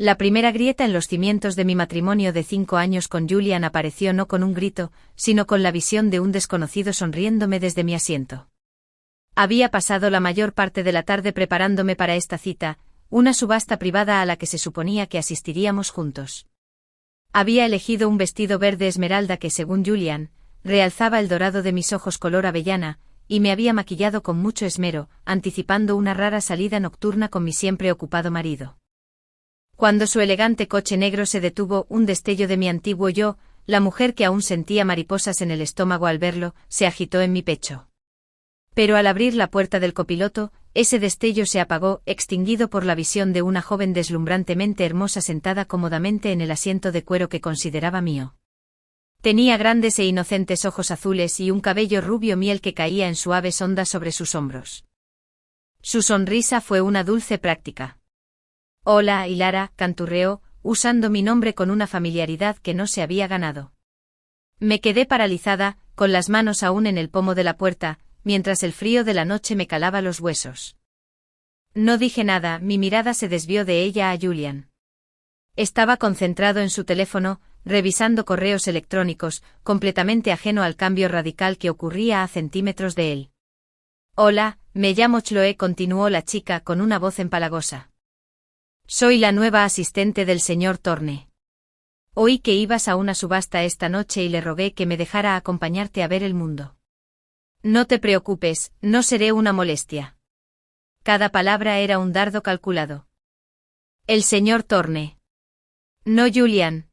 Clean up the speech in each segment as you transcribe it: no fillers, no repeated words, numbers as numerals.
La primera grieta en los cimientos de mi matrimonio de 5 años con Julian apareció no con un grito, sino con la visión de un desconocido sonriéndome desde mi asiento. Había pasado la mayor parte de la tarde preparándome para esta cita, una subasta privada a la que se suponía que asistiríamos juntos. Había elegido un vestido verde esmeralda que, según Julian, realzaba el dorado de mis ojos color avellana, y me había maquillado con mucho esmero, anticipando una rara salida nocturna con mi siempre ocupado marido. Cuando su elegante coche negro se detuvo, un destello de mi antiguo yo, la mujer que aún sentía mariposas en el estómago al verlo, se agitó en mi pecho. Pero al abrir la puerta del copiloto, ese destello se apagó, extinguido por la visión de una joven deslumbrantemente hermosa sentada cómodamente en el asiento de cuero que consideraba mío. Tenía grandes e inocentes ojos azules y un cabello rubio miel que caía en suaves ondas sobre sus hombros. Su sonrisa fue una dulce práctica. «Hola, Hilara», canturreó, usando mi nombre con una familiaridad que no se había ganado. Me quedé paralizada, con las manos aún en el pomo de la puerta, mientras el frío de la noche me calaba los huesos. No dije nada, mi mirada se desvió de ella a Julian. Estaba concentrado en su teléfono, revisando correos electrónicos, completamente ajeno al cambio radical que ocurría a centímetros de él. «Hola, me llamo Chloe», continuó la chica con una voz empalagosa. «Soy la nueva asistente del señor Thorne. Oí que ibas a una subasta esta noche y le rogué que me dejara acompañarte a ver el mundo. No te preocupes, no seré una molestia». Cada palabra era un dardo calculado. «El señor Thorne. No Julian».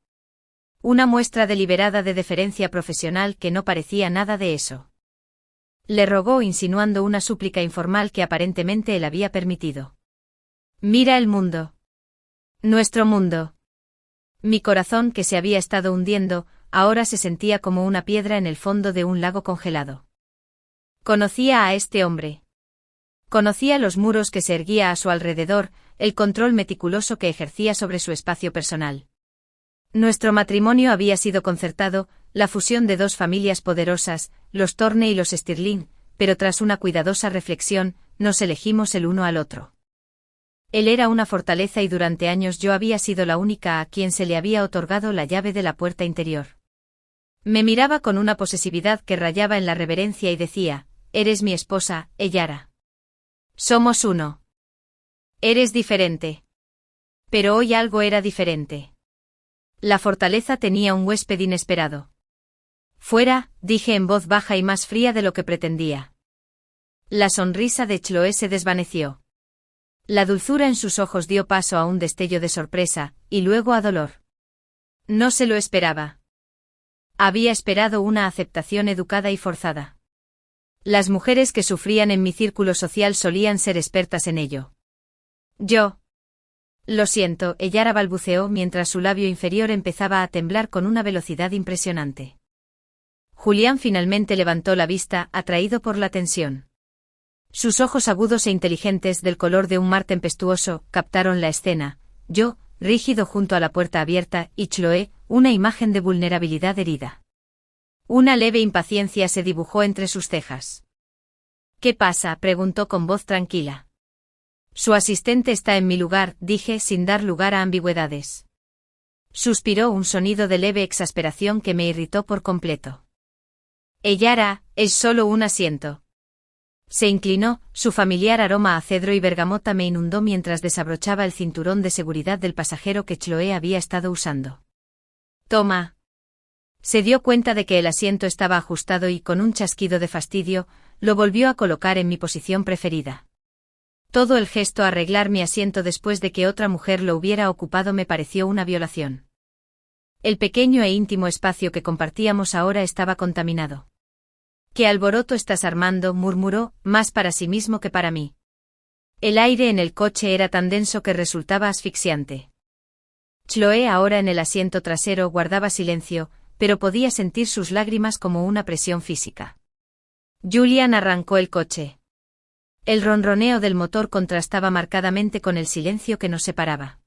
Una muestra deliberada de deferencia profesional que no parecía nada de eso. Le rogó insinuando una súplica informal que aparentemente él había permitido. «Mira el mundo. Nuestro mundo». Mi corazón, que se había estado hundiendo, ahora se sentía como una piedra en el fondo de un lago congelado. Conocía a este hombre. Conocía los muros que se erguía a su alrededor, el control meticuloso que ejercía sobre su espacio personal. Nuestro matrimonio había sido concertado, la fusión de dos familias poderosas, los Thorne y los Stirling, pero tras una cuidadosa reflexión, nos elegimos el uno al otro. Él era una fortaleza y durante años yo había sido la única a quien se le había otorgado la llave de la puerta interior. Me miraba con una posesividad que rayaba en la reverencia y decía: «Eres mi esposa, Hilara. Somos uno. Eres diferente». Pero hoy algo era diferente. La fortaleza tenía un huésped inesperado. «Fuera», dije en voz baja y más fría de lo que pretendía. La sonrisa de Chloe se desvaneció. La dulzura en sus ojos dio paso a un destello de sorpresa, y luego a dolor. No se lo esperaba. Había esperado una aceptación educada y forzada. Las mujeres que sufrían en mi círculo social solían ser expertas en ello. Yo. «Lo siento», Hilara balbuceó mientras su labio inferior empezaba a temblar con una velocidad impresionante. Julián finalmente levantó la vista, atraído por la tensión. Sus ojos agudos e inteligentes, del color de un mar tempestuoso, captaron la escena, yo, rígido junto a la puerta abierta, y Chloe, una imagen de vulnerabilidad herida. Una leve impaciencia se dibujó entre sus cejas. «¿Qué pasa?», preguntó con voz tranquila. «Su asistente está en mi lugar», dije sin dar lugar a ambigüedades. Suspiró, un sonido de leve exasperación que me irritó por completo. «Hilara, es solo un asiento». Se inclinó, su familiar aroma a cedro y bergamota me inundó mientras desabrochaba el cinturón de seguridad del pasajero que Chloe había estado usando. «Toma». Se dio cuenta de que el asiento estaba ajustado y, con un chasquido de fastidio, lo volvió a colocar en mi posición preferida. Todo el gesto arreglar mi asiento después de que otra mujer lo hubiera ocupado me pareció una violación. El pequeño e íntimo espacio que compartíamos ahora estaba contaminado. «¿Qué alboroto estás armando?», murmuró, más para sí mismo que para mí. El aire en el coche era tan denso que resultaba asfixiante. Chloe, ahora en el asiento trasero, guardaba silencio, pero podía sentir sus lágrimas como una presión física. Julian arrancó el coche. El ronroneo del motor contrastaba marcadamente con el silencio que nos separaba.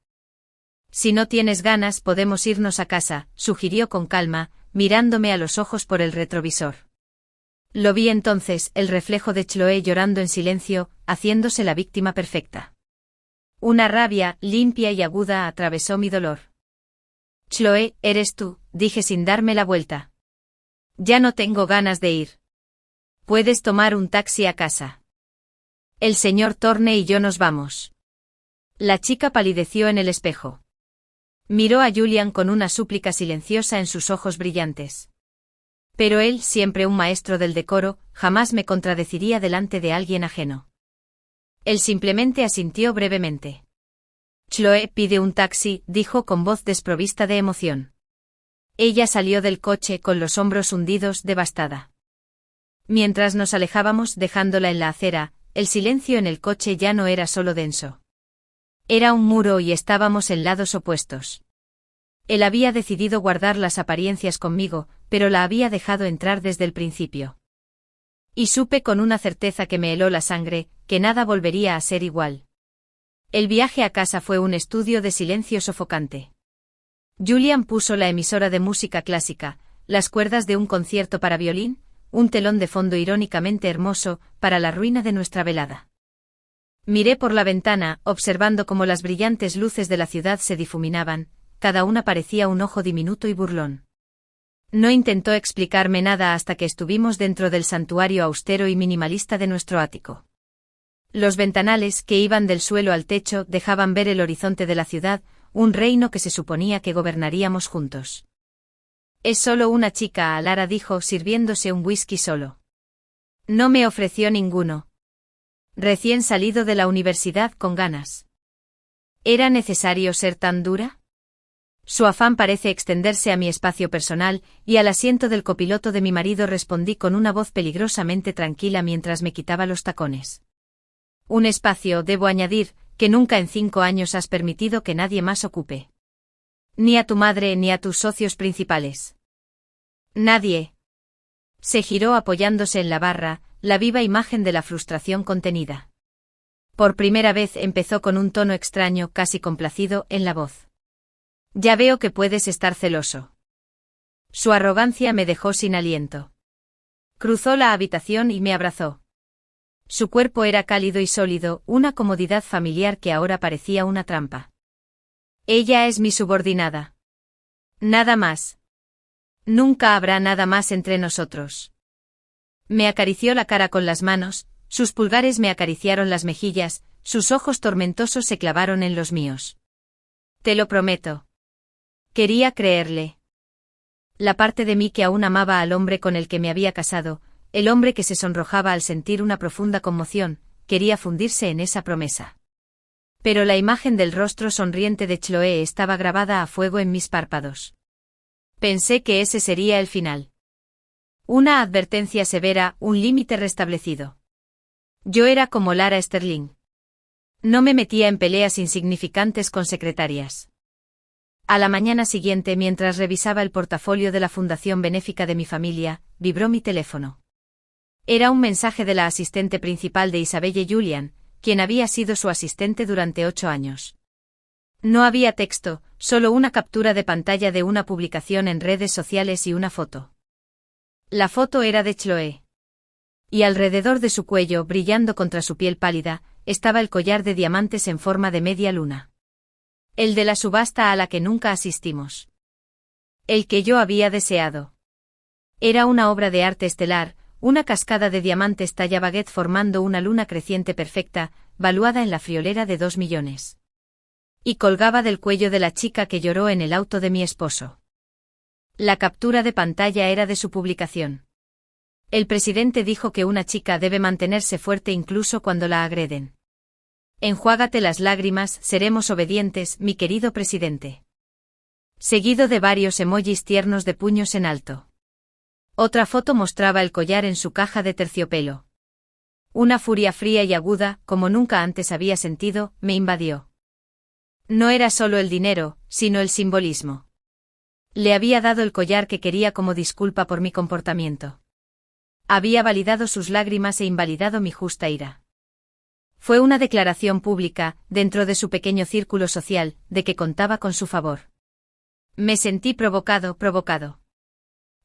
«Si no tienes ganas, podemos irnos a casa», sugirió con calma, mirándome a los ojos por el retrovisor. Lo vi entonces, el reflejo de Chloe llorando en silencio, haciéndose la víctima perfecta. Una rabia, limpia y aguda, atravesó mi dolor. Chloe, eres tú, dije sin darme la vuelta. Ya no tengo ganas de ir. Puedes tomar un taxi a casa. El señor Thorne y yo nos vamos. La chica palideció en el espejo. Miró a Julian con una súplica silenciosa en sus ojos brillantes. Pero él, siempre un maestro del decoro, jamás me contradeciría delante de alguien ajeno. Él simplemente asintió brevemente. Chloe, pide un taxi, dijo con voz desprovista de emoción. Ella salió del coche con los hombros hundidos, devastada. Mientras nos alejábamos dejándola en la acera, el silencio en el coche ya no era solo denso. Era un muro y estábamos en lados opuestos. Él había decidido guardar las apariencias conmigo, pero la había dejado entrar desde el principio. Y supe con una certeza que me heló la sangre, que nada volvería a ser igual. El viaje a casa fue un estudio de silencio sofocante. Julian puso la emisora de música clásica, las cuerdas de un concierto para violín, un telón de fondo irónicamente hermoso, para la ruina de nuestra velada. Miré por la ventana, observando cómo las brillantes luces de la ciudad se difuminaban, cada una parecía un ojo diminuto y burlón. No intentó explicarme nada hasta que estuvimos dentro del santuario austero y minimalista de nuestro ático. Los ventanales, que iban del suelo al techo, dejaban ver el horizonte de la ciudad, un reino que se suponía que gobernaríamos juntos. Es solo una chica, Lara dijo sirviéndose un whisky solo. No me ofreció ninguno. Recién salido de la universidad con ganas. ¿Era necesario ser tan dura? Su afán parece extenderse a mi espacio personal, y al asiento del copiloto de mi marido respondí con una voz peligrosamente tranquila mientras me quitaba los tacones. Un espacio, debo añadir, que nunca en 5 años has permitido que nadie más ocupe. Ni a tu madre ni a tus socios principales. Nadie. Se giró apoyándose en la barra, la viva imagen de la frustración contenida. Por primera vez empezó con un tono extraño, casi complacido, en la voz. Ya veo que puedes estar celoso. Su arrogancia me dejó sin aliento. Cruzó la habitación y me abrazó. Su cuerpo era cálido y sólido, una comodidad familiar que ahora parecía una trampa. Ella es mi subordinada. Nada más. Nunca habrá nada más entre nosotros. Me acarició la cara con las manos, sus pulgares me acariciaron las mejillas, sus ojos tormentosos se clavaron en los míos. Te lo prometo. Quería creerle. La parte de mí que aún amaba al hombre con el que me había casado, el hombre que se sonrojaba al sentir una profunda conmoción, quería fundirse en esa promesa. Pero la imagen del rostro sonriente de Chloe estaba grabada a fuego en mis párpados. Pensé que ese sería el final. Una advertencia severa, un límite restablecido. Yo era como Lara Sterling. No me metía en peleas insignificantes con secretarias. A la mañana siguiente, mientras revisaba el portafolio de la fundación benéfica de mi familia, vibró mi teléfono. Era un mensaje de la asistente principal de Isabelle Julian, quien había sido su asistente durante 8 años. No había texto, solo una captura de pantalla de una publicación en redes sociales y una foto. La foto era de Chloe. Y alrededor de su cuello, brillando contra su piel pálida, estaba el collar de diamantes en forma de media luna. El de la subasta a la que nunca asistimos. El que yo había deseado. Era una obra de arte estelar, una cascada de diamantes talla baguette formando una luna creciente perfecta, valuada en la friolera de 2 millones. Y colgaba del cuello de la chica que lloró en el auto de mi esposo. La captura de pantalla era de su publicación. El presidente dijo que una chica debe mantenerse fuerte incluso cuando la agreden. Enjuágate las lágrimas, seremos obedientes, mi querido presidente. Seguido de varios emojis tiernos de puños en alto. Otra foto mostraba el collar en su caja de terciopelo. Una furia fría y aguda, como nunca antes había sentido, me invadió. No era solo el dinero, sino el simbolismo. Le había dado el collar que quería como disculpa por mi comportamiento. Había validado sus lágrimas e invalidado mi justa ira. Fue una declaración pública, dentro de su pequeño círculo social, de que contaba con su favor. Me sentí provocado.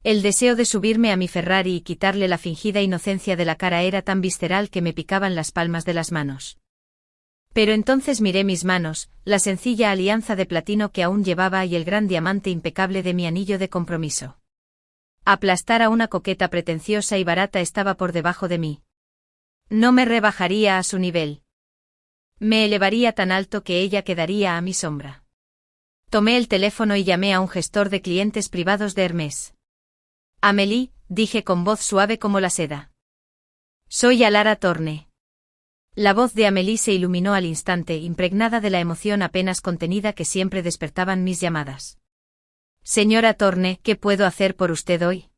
El deseo de subirme a mi Ferrari y quitarle la fingida inocencia de la cara era tan visceral que me picaban las palmas de las manos. Pero entonces miré mis manos, la sencilla alianza de platino que aún llevaba y el gran diamante impecable de mi anillo de compromiso. Aplastar a una coqueta pretenciosa y barata estaba por debajo de mí. No me rebajaría a su nivel. Me elevaría tan alto que ella quedaría a mi sombra. Tomé el teléfono y llamé a un gestor de clientes privados de Hermès. Amélie, dije con voz suave como la seda. Soy Alara Torne. La voz de Amélie se iluminó al instante, impregnada de la emoción apenas contenida que siempre despertaban mis llamadas. Señora Torne, ¿qué puedo hacer por usted hoy?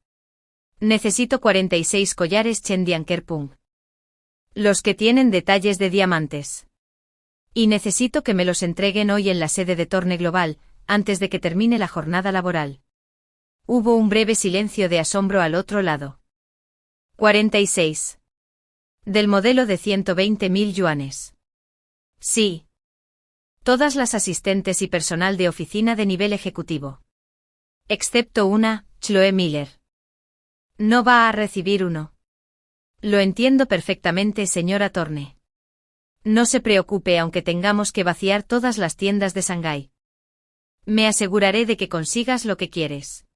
Necesito 46 collares Chen Diankerpung. Los que tienen detalles de diamantes. Y necesito que me los entreguen hoy en la sede de Torne Global, antes de que termine la jornada laboral. Hubo un breve silencio de asombro al otro lado. 46. Del modelo de 120.000 yuanes. Sí. Todas las asistentes y personal de oficina de nivel ejecutivo. Excepto una, Chloe Miller. No va a recibir uno. Lo entiendo perfectamente, señora Torne. No se preocupe aunque tengamos que vaciar todas las tiendas de Shanghái. Me aseguraré de que consigas lo que quieres.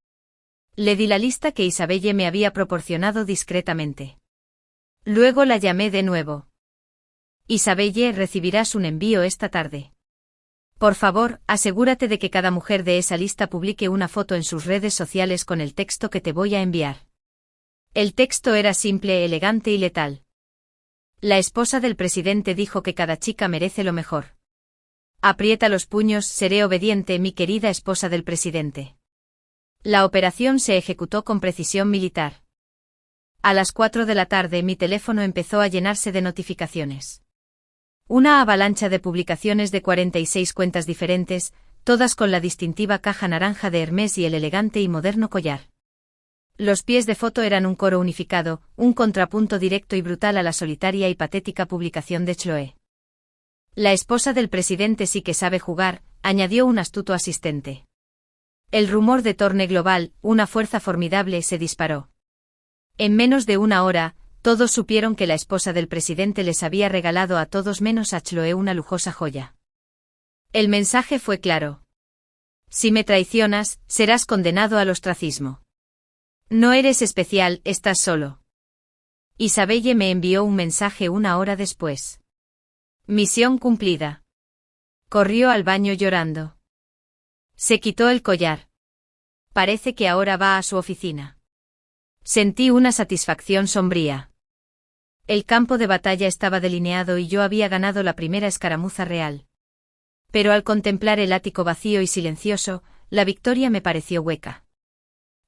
Le di la lista que Isabelle me había proporcionado discretamente. Luego la llamé de nuevo. Isabelle, recibirás un envío esta tarde. Por favor, asegúrate de que cada mujer de esa lista publique una foto en sus redes sociales con el texto que te voy a enviar. El texto era simple, elegante y letal. La esposa del presidente dijo que cada chica merece lo mejor. Aprieta los puños, seré obediente, mi querida esposa del presidente. La operación se ejecutó con precisión militar. A las 4 de la tarde mi teléfono empezó a llenarse de notificaciones. Una avalancha de publicaciones de 46 cuentas diferentes, todas con la distintiva caja naranja de Hermès y el elegante y moderno collar. Los pies de foto eran un coro unificado, un contrapunto directo y brutal a la solitaria y patética publicación de Chloe. La esposa del presidente sí que sabe jugar, añadió un astuto asistente. El rumor de Torne Global, una fuerza formidable, se disparó. En menos de una hora, todos supieron que la esposa del presidente les había regalado a todos menos a Chloe una lujosa joya. El mensaje fue claro. Si me traicionas, serás condenado al ostracismo. No eres especial, estás solo. Isabelle me envió un mensaje una hora después. Misión cumplida. Corrió al baño llorando. Se quitó el collar. Parece que ahora va a su oficina. Sentí una satisfacción sombría. El campo de batalla estaba delineado y yo había ganado la primera escaramuza real. Pero al contemplar el ático vacío y silencioso, la victoria me pareció hueca.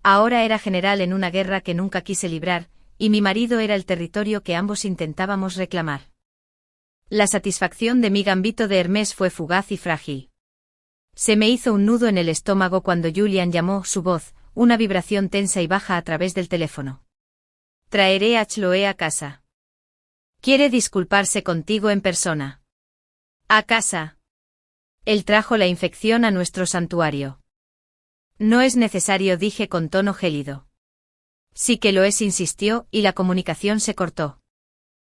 Ahora era general en una guerra que nunca quise librar, y mi marido era el territorio que ambos intentábamos reclamar. La satisfacción de mi gambito de Hermès fue fugaz y frágil. Se me hizo un nudo en el estómago cuando Julian llamó, su voz, una vibración tensa y baja a través del teléfono. Traeré a Chloe a casa. Quiere disculparse contigo en persona. ¿A casa? Él trajo la infección a nuestro santuario. No es necesario, dije con tono gélido. Sí que lo es, insistió, y la comunicación se cortó.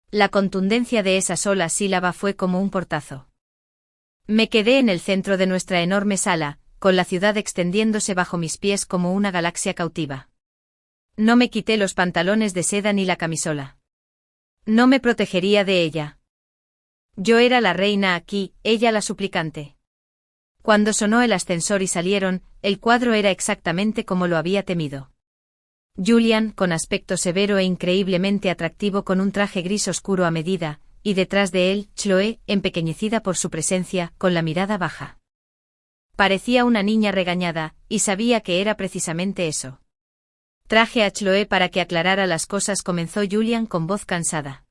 La contundencia de esa sola sílaba fue como un portazo. Me quedé en el centro de nuestra enorme sala, con la ciudad extendiéndose bajo mis pies como una galaxia cautiva. No me quité los pantalones de seda ni la camisola. No me protegería de ella. Yo era la reina aquí, ella la suplicante. Cuando sonó el ascensor y salieron, el cuadro era exactamente como lo había temido. Julian, con aspecto severo e increíblemente atractivo con un traje gris oscuro a medida, y detrás de él, Chloe, empequeñecida por su presencia, con la mirada baja. Parecía una niña regañada, y sabía que era precisamente eso. Traje a Chloe para que aclarara las cosas, comenzó Julian con voz cansada.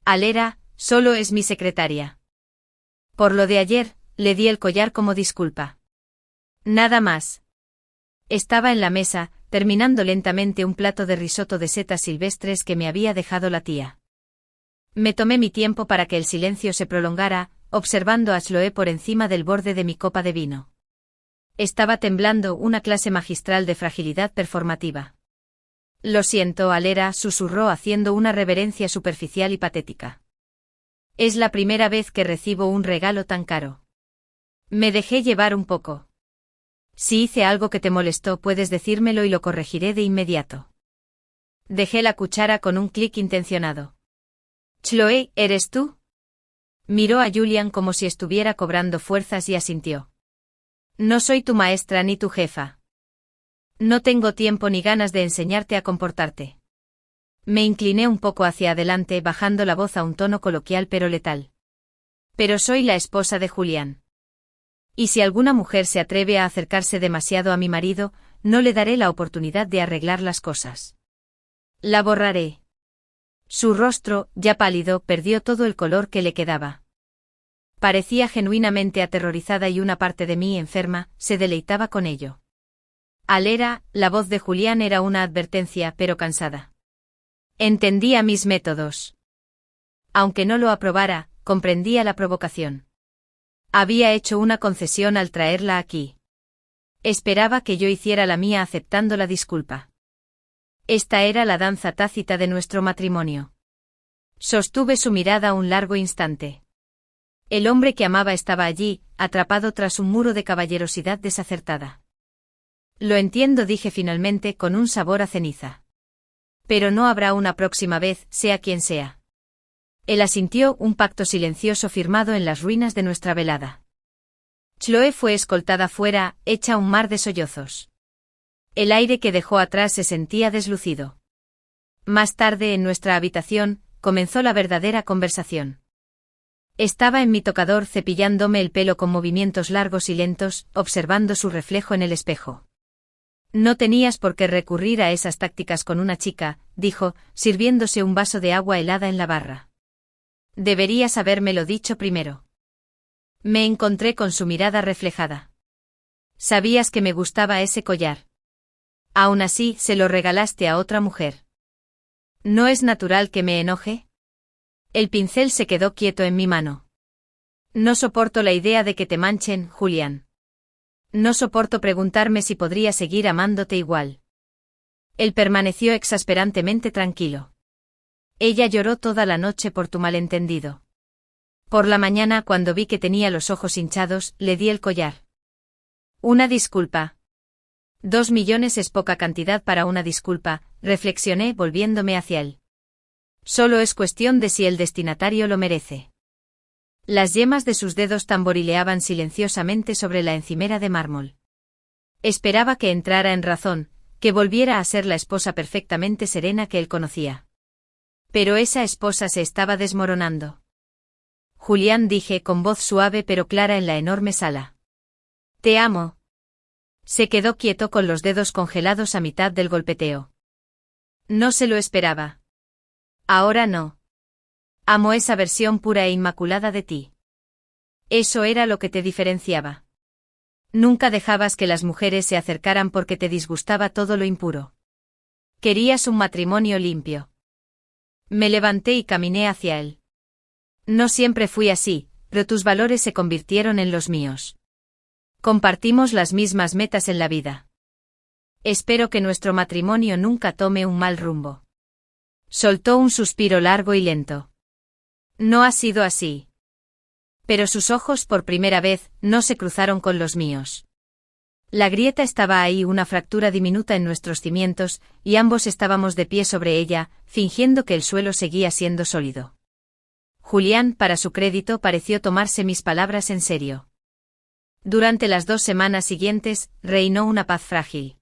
Alera, solo es mi secretaria. Por lo de ayer, le di el collar como disculpa. Nada más. Estaba en la mesa, terminando lentamente un plato de risotto de setas silvestres que me había dejado la tía. Me tomé mi tiempo para que el silencio se prolongara, observando a Chloe por encima del borde de mi copa de vino. Estaba temblando, una clase magistral de fragilidad performativa. Lo siento, Alera, susurró haciendo una reverencia superficial y patética. Es la primera vez que recibo un regalo tan caro. Me dejé llevar un poco. Si hice algo que te molestó, puedes decírmelo y lo corregiré de inmediato. Dejé la cuchara con un clic intencionado. Chloe, ¿eres tú? Miró a Julian como si estuviera cobrando fuerzas y asintió. No soy tu maestra ni tu jefa. No tengo tiempo ni ganas de enseñarte a comportarte. Me incliné un poco hacia adelante, bajando la voz a un tono coloquial pero letal. Pero soy la esposa de Julian. Y si alguna mujer se atreve a acercarse demasiado a mi marido, no le daré la oportunidad de arreglar las cosas. La borraré. Su rostro, ya pálido, perdió todo el color que le quedaba. Parecía genuinamente aterrorizada y una parte de mí, enferma, se deleitaba con ello. La voz de Julián era una advertencia, pero cansada. Entendía mis métodos. Aunque no lo aprobara, comprendía la provocación. Había hecho una concesión al traerla aquí. Esperaba que yo hiciera la mía aceptando la disculpa. Esta era la danza tácita de nuestro matrimonio. Sostuve su mirada un largo instante. El hombre que amaba estaba allí, atrapado tras un muro de caballerosidad desacertada. Lo entiendo, dije finalmente con un sabor a ceniza. Pero no habrá una próxima vez, sea quien sea. Él asintió, un pacto silencioso firmado en las ruinas de nuestra velada. Chloe fue escoltada fuera, hecha un mar de sollozos. El aire que dejó atrás se sentía deslucido. Más tarde, en nuestra habitación, comenzó la verdadera conversación. Estaba en mi tocador cepillándome el pelo con movimientos largos y lentos, observando su reflejo en el espejo. No tenías por qué recurrir a esas tácticas con una chica, dijo, sirviéndose un vaso de agua helada en la barra. Deberías habérmelo dicho primero. Me encontré con su mirada reflejada. Sabías que me gustaba ese collar. Aún así, se lo regalaste a otra mujer. ¿No es natural que me enoje? El pincel se quedó quieto en mi mano. No soporto la idea de que te manchen, Julián. No soporto preguntarme si podría seguir amándote igual. Él permaneció exasperantemente tranquilo. Ella lloró toda la noche por tu malentendido. Por la mañana, cuando vi que tenía los ojos hinchados, le di el collar. Una disculpa. 2 millones es poca cantidad para una disculpa, reflexioné volviéndome hacia él. Solo es cuestión de si el destinatario lo merece. Las yemas de sus dedos tamborileaban silenciosamente sobre la encimera de mármol. Esperaba que entrara en razón, que volviera a ser la esposa perfectamente serena que él conocía. Pero esa esposa se estaba desmoronando. Julián, dije con voz suave pero clara en la enorme sala. Te amo. Se quedó quieto con los dedos congelados a mitad del golpeteo. No se lo esperaba. Ahora no. Amo esa versión pura e inmaculada de ti. Eso era lo que te diferenciaba. Nunca dejabas que las mujeres se acercaran porque te disgustaba todo lo impuro. Querías un matrimonio limpio. Me levanté y caminé hacia él. No siempre fui así, pero tus valores se convirtieron en los míos. Compartimos las mismas metas en la vida. Espero que nuestro matrimonio nunca tome un mal rumbo. Soltó un suspiro largo y lento. No ha sido así. Pero sus ojos por primera vez no se cruzaron con los míos. La grieta estaba ahí, una fractura diminuta en nuestros cimientos, y ambos estábamos de pie sobre ella, fingiendo que el suelo seguía siendo sólido. Julián, para su crédito, pareció tomarse mis palabras en serio. Durante las 2 semanas siguientes, reinó una paz frágil.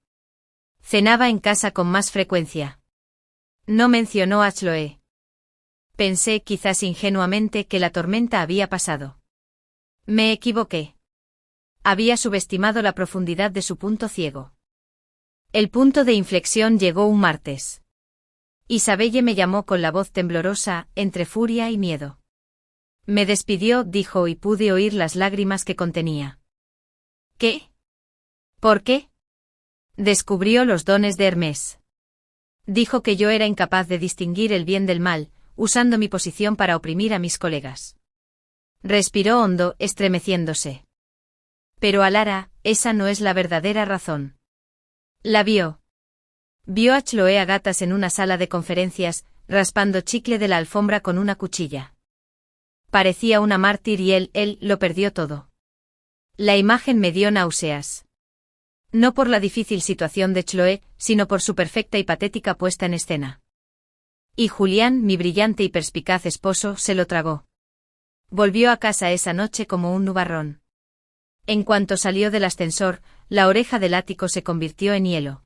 Cenaba en casa con más frecuencia. No mencionó a Chloe. Pensé, quizás ingenuamente, que la tormenta había pasado. Me equivoqué. Había subestimado la profundidad de su punto ciego. El punto de inflexión llegó un martes. Isabelle me llamó con la voz temblorosa, entre furia y miedo. Me despidió, dijo, y pude oír las lágrimas que contenía. ¿Qué? ¿Por qué? Descubrió los dones de Hermés. Dijo que yo era incapaz de distinguir el bien del mal, usando mi posición para oprimir a mis colegas. Respiró hondo, estremeciéndose. Pero Alara, esa no es la verdadera razón. La vio. Vio a Chloe a gatas en una sala de conferencias, raspando chicle de la alfombra con una cuchilla. Parecía una mártir y él lo perdió todo. La imagen me dio náuseas. No por la difícil situación de Chloé, sino por su perfecta y patética puesta en escena. Y Julián, mi brillante y perspicaz esposo, se lo tragó. Volvió a casa esa noche como un nubarrón. En cuanto salió del ascensor, la oreja del ático se convirtió en hielo.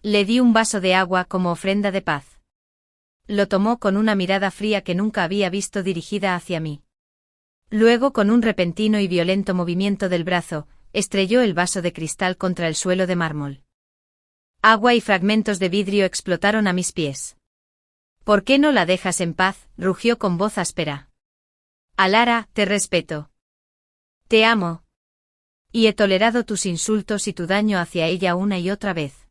Le di un vaso de agua como ofrenda de paz. Lo tomó con una mirada fría que nunca había visto dirigida hacia mí. Luego, con un repentino y violento movimiento del brazo, estrelló el vaso de cristal contra el suelo de mármol. Agua y fragmentos de vidrio explotaron a mis pies. «¿Por qué no la dejas en paz?», rugió con voz áspera. «Alara, te respeto. Te amo. Y he tolerado tus insultos y tu daño hacia ella una y otra vez.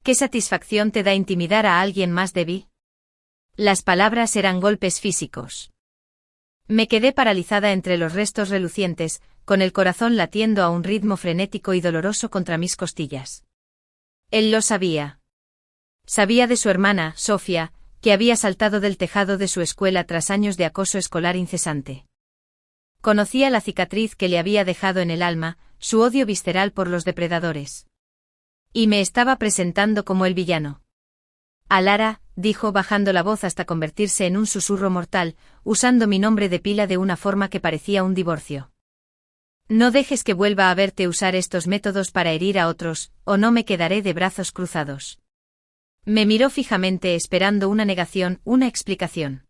¿Qué satisfacción te da intimidar a alguien más débil?». Las palabras eran golpes físicos. Me quedé paralizada entre los restos relucientes, con el corazón latiendo a un ritmo frenético y doloroso contra mis costillas. Él lo sabía. Sabía de su hermana, Sofía, que había saltado del tejado de su escuela tras años de acoso escolar incesante. Conocía la cicatriz que le había dejado en el alma, su odio visceral por los depredadores. Y me estaba presentando como el villano. «Alara», dijo bajando la voz hasta convertirse en un susurro mortal, usando mi nombre de pila de una forma que parecía un divorcio. «No dejes que vuelva a verte usar estos métodos para herir a otros, o no me quedaré de brazos cruzados». Me miró fijamente esperando una negación, una explicación.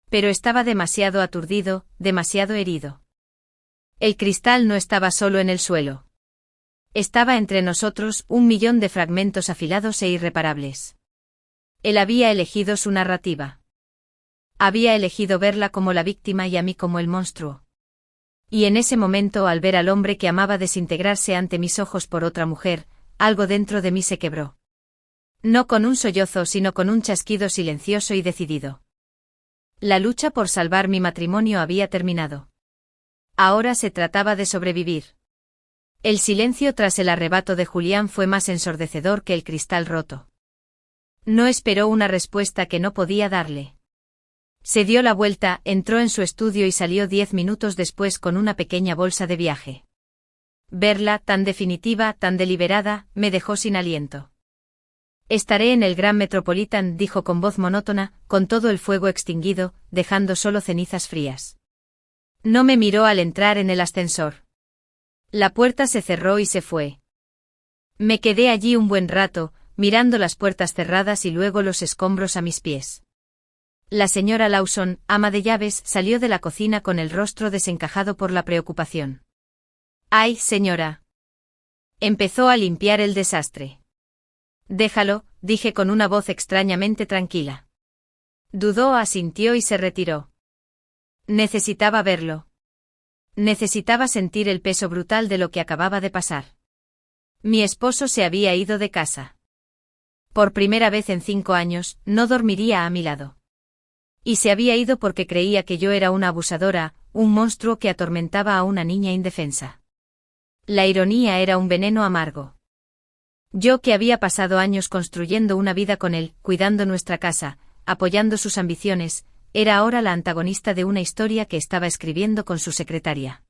Pero estaba demasiado aturdido, demasiado herido. El cristal no estaba solo en el suelo. Estaba entre nosotros 1.000.000 de fragmentos afilados e irreparables. Él había elegido su narrativa. Había elegido verla como la víctima y a mí como el monstruo. Y en ese momento, al ver al hombre que amaba desintegrarse ante mis ojos por otra mujer, algo dentro de mí se quebró. No con un sollozo, sino con un chasquido silencioso y decidido. La lucha por salvar mi matrimonio había terminado. Ahora se trataba de sobrevivir. El silencio tras el arrebato de Julián fue más ensordecedor que el cristal roto. No esperó una respuesta que no podía darle. Se dio la vuelta, entró en su estudio y salió 10 minutos después con una pequeña bolsa de viaje. Verla, tan definitiva, tan deliberada, me dejó sin aliento. «Estaré en el Grand Metropolitan», dijo con voz monótona, con todo el fuego extinguido, dejando solo cenizas frías. No me miró al entrar en el ascensor. La puerta se cerró y se fue. Me quedé allí un buen rato, mirando las puertas cerradas y luego los escombros a mis pies. La señora Lawson, ama de llaves, salió de la cocina con el rostro desencajado por la preocupación. «Ay, señora». Empezó a limpiar el desastre. «Déjalo», dije con una voz extrañamente tranquila. Dudó, asintió y se retiró. Necesitaba verlo. Necesitaba sentir el peso brutal de lo que acababa de pasar. Mi esposo se había ido de casa. Por primera vez en 5 años, no dormiría a mi lado. Y se había ido porque creía que yo era una abusadora, un monstruo que atormentaba a una niña indefensa. La ironía era un veneno amargo. Yo, que había pasado años construyendo una vida con él, cuidando nuestra casa, apoyando sus ambiciones, era ahora la antagonista de una historia que estaba escribiendo con su secretaria.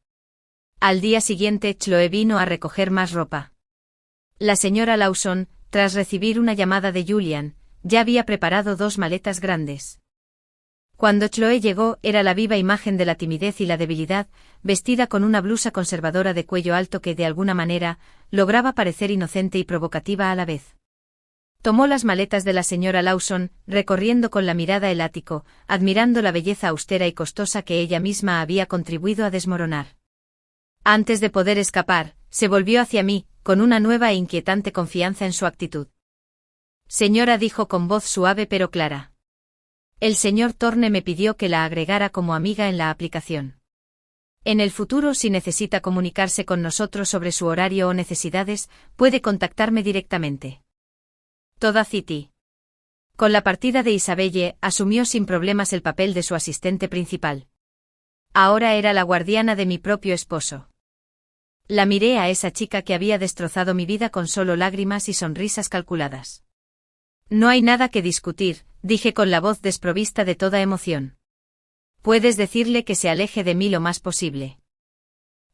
Al día siguiente, Chloé vino a recoger más ropa. La señora Lawson, tras recibir una llamada de Julian, ya había preparado 2 maletas grandes. Cuando Chloé llegó, era la viva imagen de la timidez y la debilidad, vestida con una blusa conservadora de cuello alto que, de alguna manera, lograba parecer inocente y provocativa a la vez. Tomó las maletas de la señora Lawson, recorriendo con la mirada el ático, admirando la belleza austera y costosa que ella misma había contribuido a desmoronar. Antes de poder escapar, se volvió hacia mí, con una nueva e inquietante confianza en su actitud. «Señora», dijo con voz suave pero clara. «El señor Thorne me pidió que la agregara como amiga en la aplicación. En el futuro, si necesita comunicarse con nosotros sobre su horario o necesidades, puede contactarme directamente». Toda City. Con la partida de Isabelle, asumió sin problemas el papel de su asistente principal. Ahora era la guardiana de mi propio esposo. La miré a esa chica que había destrozado mi vida con solo lágrimas y sonrisas calculadas. «No hay nada que discutir», dije con la voz desprovista de toda emoción. Puedes decirle que se aleje de mí lo más posible.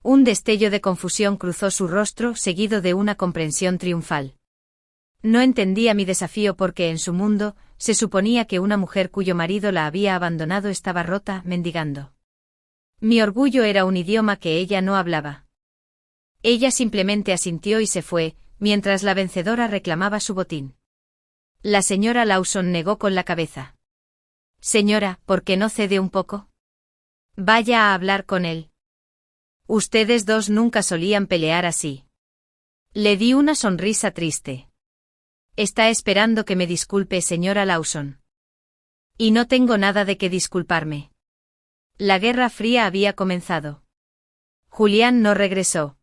Un destello de confusión cruzó su rostro, seguido de una comprensión triunfal. No entendía mi desafío porque en su mundo, se suponía que una mujer cuyo marido la había abandonado estaba rota, mendigando. Mi orgullo era un idioma que ella no hablaba. Ella simplemente asintió y se fue, mientras la vencedora reclamaba su botín. La señora Lawson negó con la cabeza. Señora, ¿por qué no cede un poco? Vaya a hablar con él. Ustedes dos nunca solían pelear así. Le di una sonrisa triste. Está esperando que me disculpe, señora Lawson. Y no tengo nada de qué disculparme. La Guerra Fría había comenzado. Julián no regresó.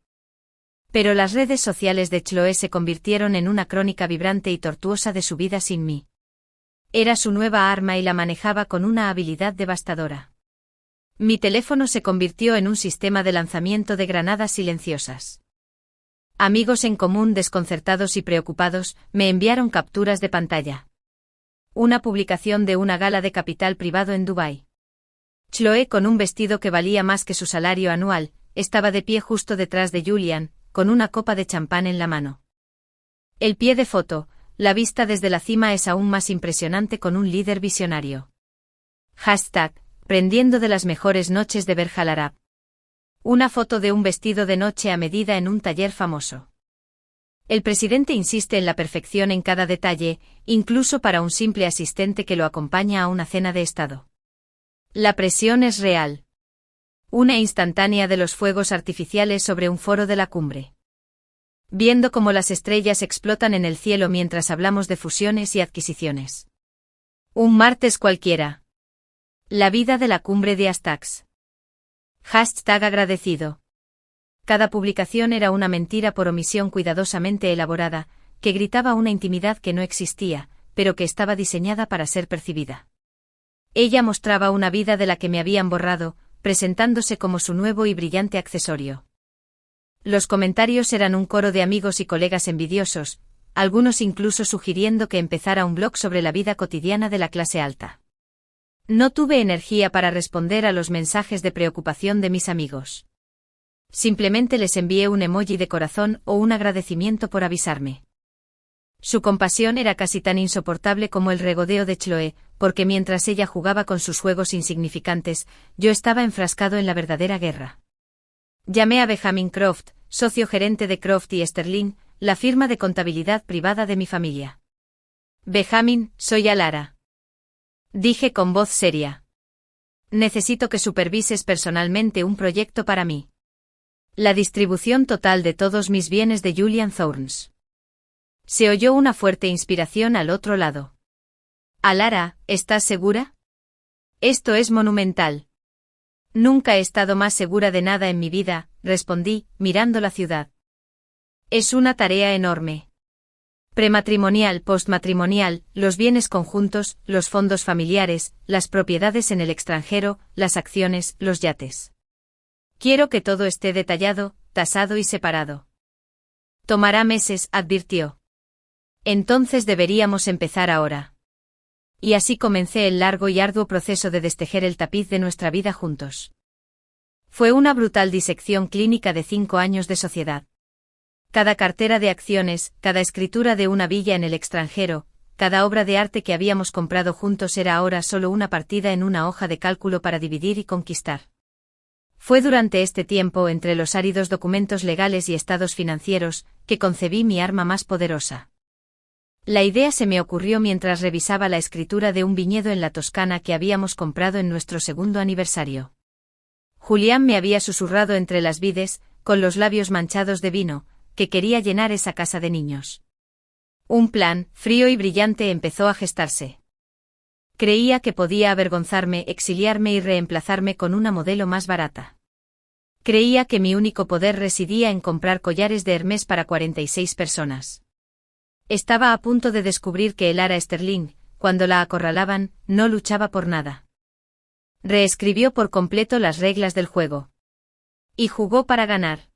Pero las redes sociales de Chloe se convirtieron en una crónica vibrante y tortuosa de su vida sin mí. Era su nueva arma y la manejaba con una habilidad devastadora. Mi teléfono se convirtió en un sistema de lanzamiento de granadas silenciosas. Amigos en común desconcertados y preocupados, me enviaron capturas de pantalla. Una publicación de una gala de capital privado en Dubái. Chloe, con un vestido que valía más que su salario anual, estaba de pie justo detrás de Julian, con una copa de champán en la mano. El pie de foto, la vista desde la cima es aún más impresionante con un líder visionario. #prendiendo de las mejores noches de Berjal Arab. Una foto de un vestido de noche a medida en un taller famoso. El presidente insiste en la perfección en cada detalle, incluso para un simple asistente que lo acompaña a una cena de estado. La presión es real. Una instantánea de los fuegos artificiales sobre un foro de la cumbre. Viendo cómo las estrellas explotan en el cielo mientras hablamos de fusiones y adquisiciones. Un martes cualquiera. La vida de la cumbre de Astax. #agradecido. Cada publicación era una mentira por omisión cuidadosamente elaborada, que gritaba una intimidad que no existía, pero que estaba diseñada para ser percibida. Ella mostraba una vida de la que me habían borrado, presentándose como su nuevo y brillante accesorio. Los comentarios eran un coro de amigos y colegas envidiosos, algunos incluso sugiriendo que empezara un blog sobre la vida cotidiana de la clase alta. No tuve energía para responder a los mensajes de preocupación de mis amigos. Simplemente les envié un emoji de corazón o un agradecimiento por avisarme. Su compasión era casi tan insoportable como el regodeo de Chloe, porque mientras ella jugaba con sus juegos insignificantes, yo estaba enfrascado en la verdadera guerra. Llamé a Benjamin Croft, socio gerente de Croft y Sterling, la firma de contabilidad privada de mi familia. Benjamin, soy Alara. Dije con voz seria. Necesito que supervises personalmente un proyecto para mí. La distribución total de todos mis bienes de Julian Thorns. Se oyó una fuerte inspiración al otro lado. Alara, ¿estás segura? Esto es monumental. Nunca he estado más segura de nada en mi vida, respondí, mirando la ciudad. Es una tarea enorme. Prematrimonial, postmatrimonial, los bienes conjuntos, los fondos familiares, las propiedades en el extranjero, las acciones, los yates. Quiero que todo esté detallado, tasado y separado. Tomará meses, advirtió. Entonces deberíamos empezar ahora. Y así comencé el largo y arduo proceso de destejer el tapiz de nuestra vida juntos. Fue una brutal disección clínica de 5 años de sociedad. Cada cartera de acciones, cada escritura de una villa en el extranjero, cada obra de arte que habíamos comprado juntos era ahora solo una partida en una hoja de cálculo para dividir y conquistar. Fue durante este tiempo, entre los áridos documentos legales y estados financieros, que concebí mi arma más poderosa. La idea se me ocurrió mientras revisaba la escritura de un viñedo en la Toscana que habíamos comprado en nuestro segundo aniversario. Julián me había susurrado entre las vides, con los labios manchados de vino, que quería llenar esa casa de niños. Un plan, frío y brillante, empezó a gestarse. Creía que podía avergonzarme, exiliarme y reemplazarme con una modelo más barata. Creía que mi único poder residía en comprar collares de Hermès para 46 personas. Estaba a punto de descubrir que Alara Sterling, cuando la acorralaban, no luchaba por nada. Reescribió por completo las reglas del juego. Y jugó para ganar.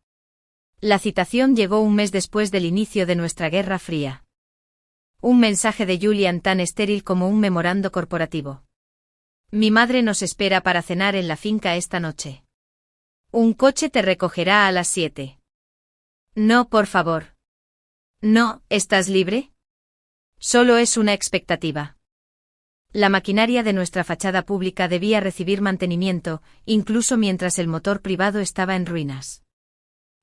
La citación llegó un mes después del inicio de nuestra Guerra Fría. Un mensaje de Julian tan estéril como un memorando corporativo. Mi madre nos espera para cenar en la finca esta noche. Un coche te recogerá a las 7. No, por favor. No, ¿estás libre? Solo es una expectativa. La maquinaria de nuestra fachada pública debía recibir mantenimiento, incluso mientras el motor privado estaba en ruinas.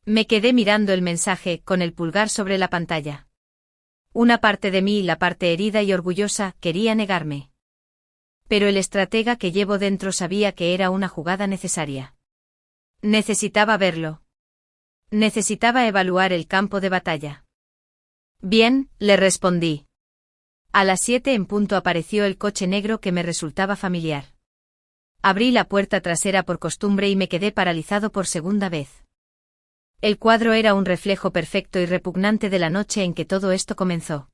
Me quedé mirando el mensaje, con el pulgar sobre la pantalla. Una parte de mí, la parte herida y orgullosa, quería negarme. Pero el estratega que llevo dentro sabía que era una jugada necesaria. Necesitaba verlo. Necesitaba evaluar el campo de batalla. Bien, le respondí. A las 7 en punto apareció el coche negro que me resultaba familiar. Abrí la puerta trasera por costumbre y me quedé paralizado por segunda vez. El cuadro era un reflejo perfecto y repugnante de la noche en que todo esto comenzó.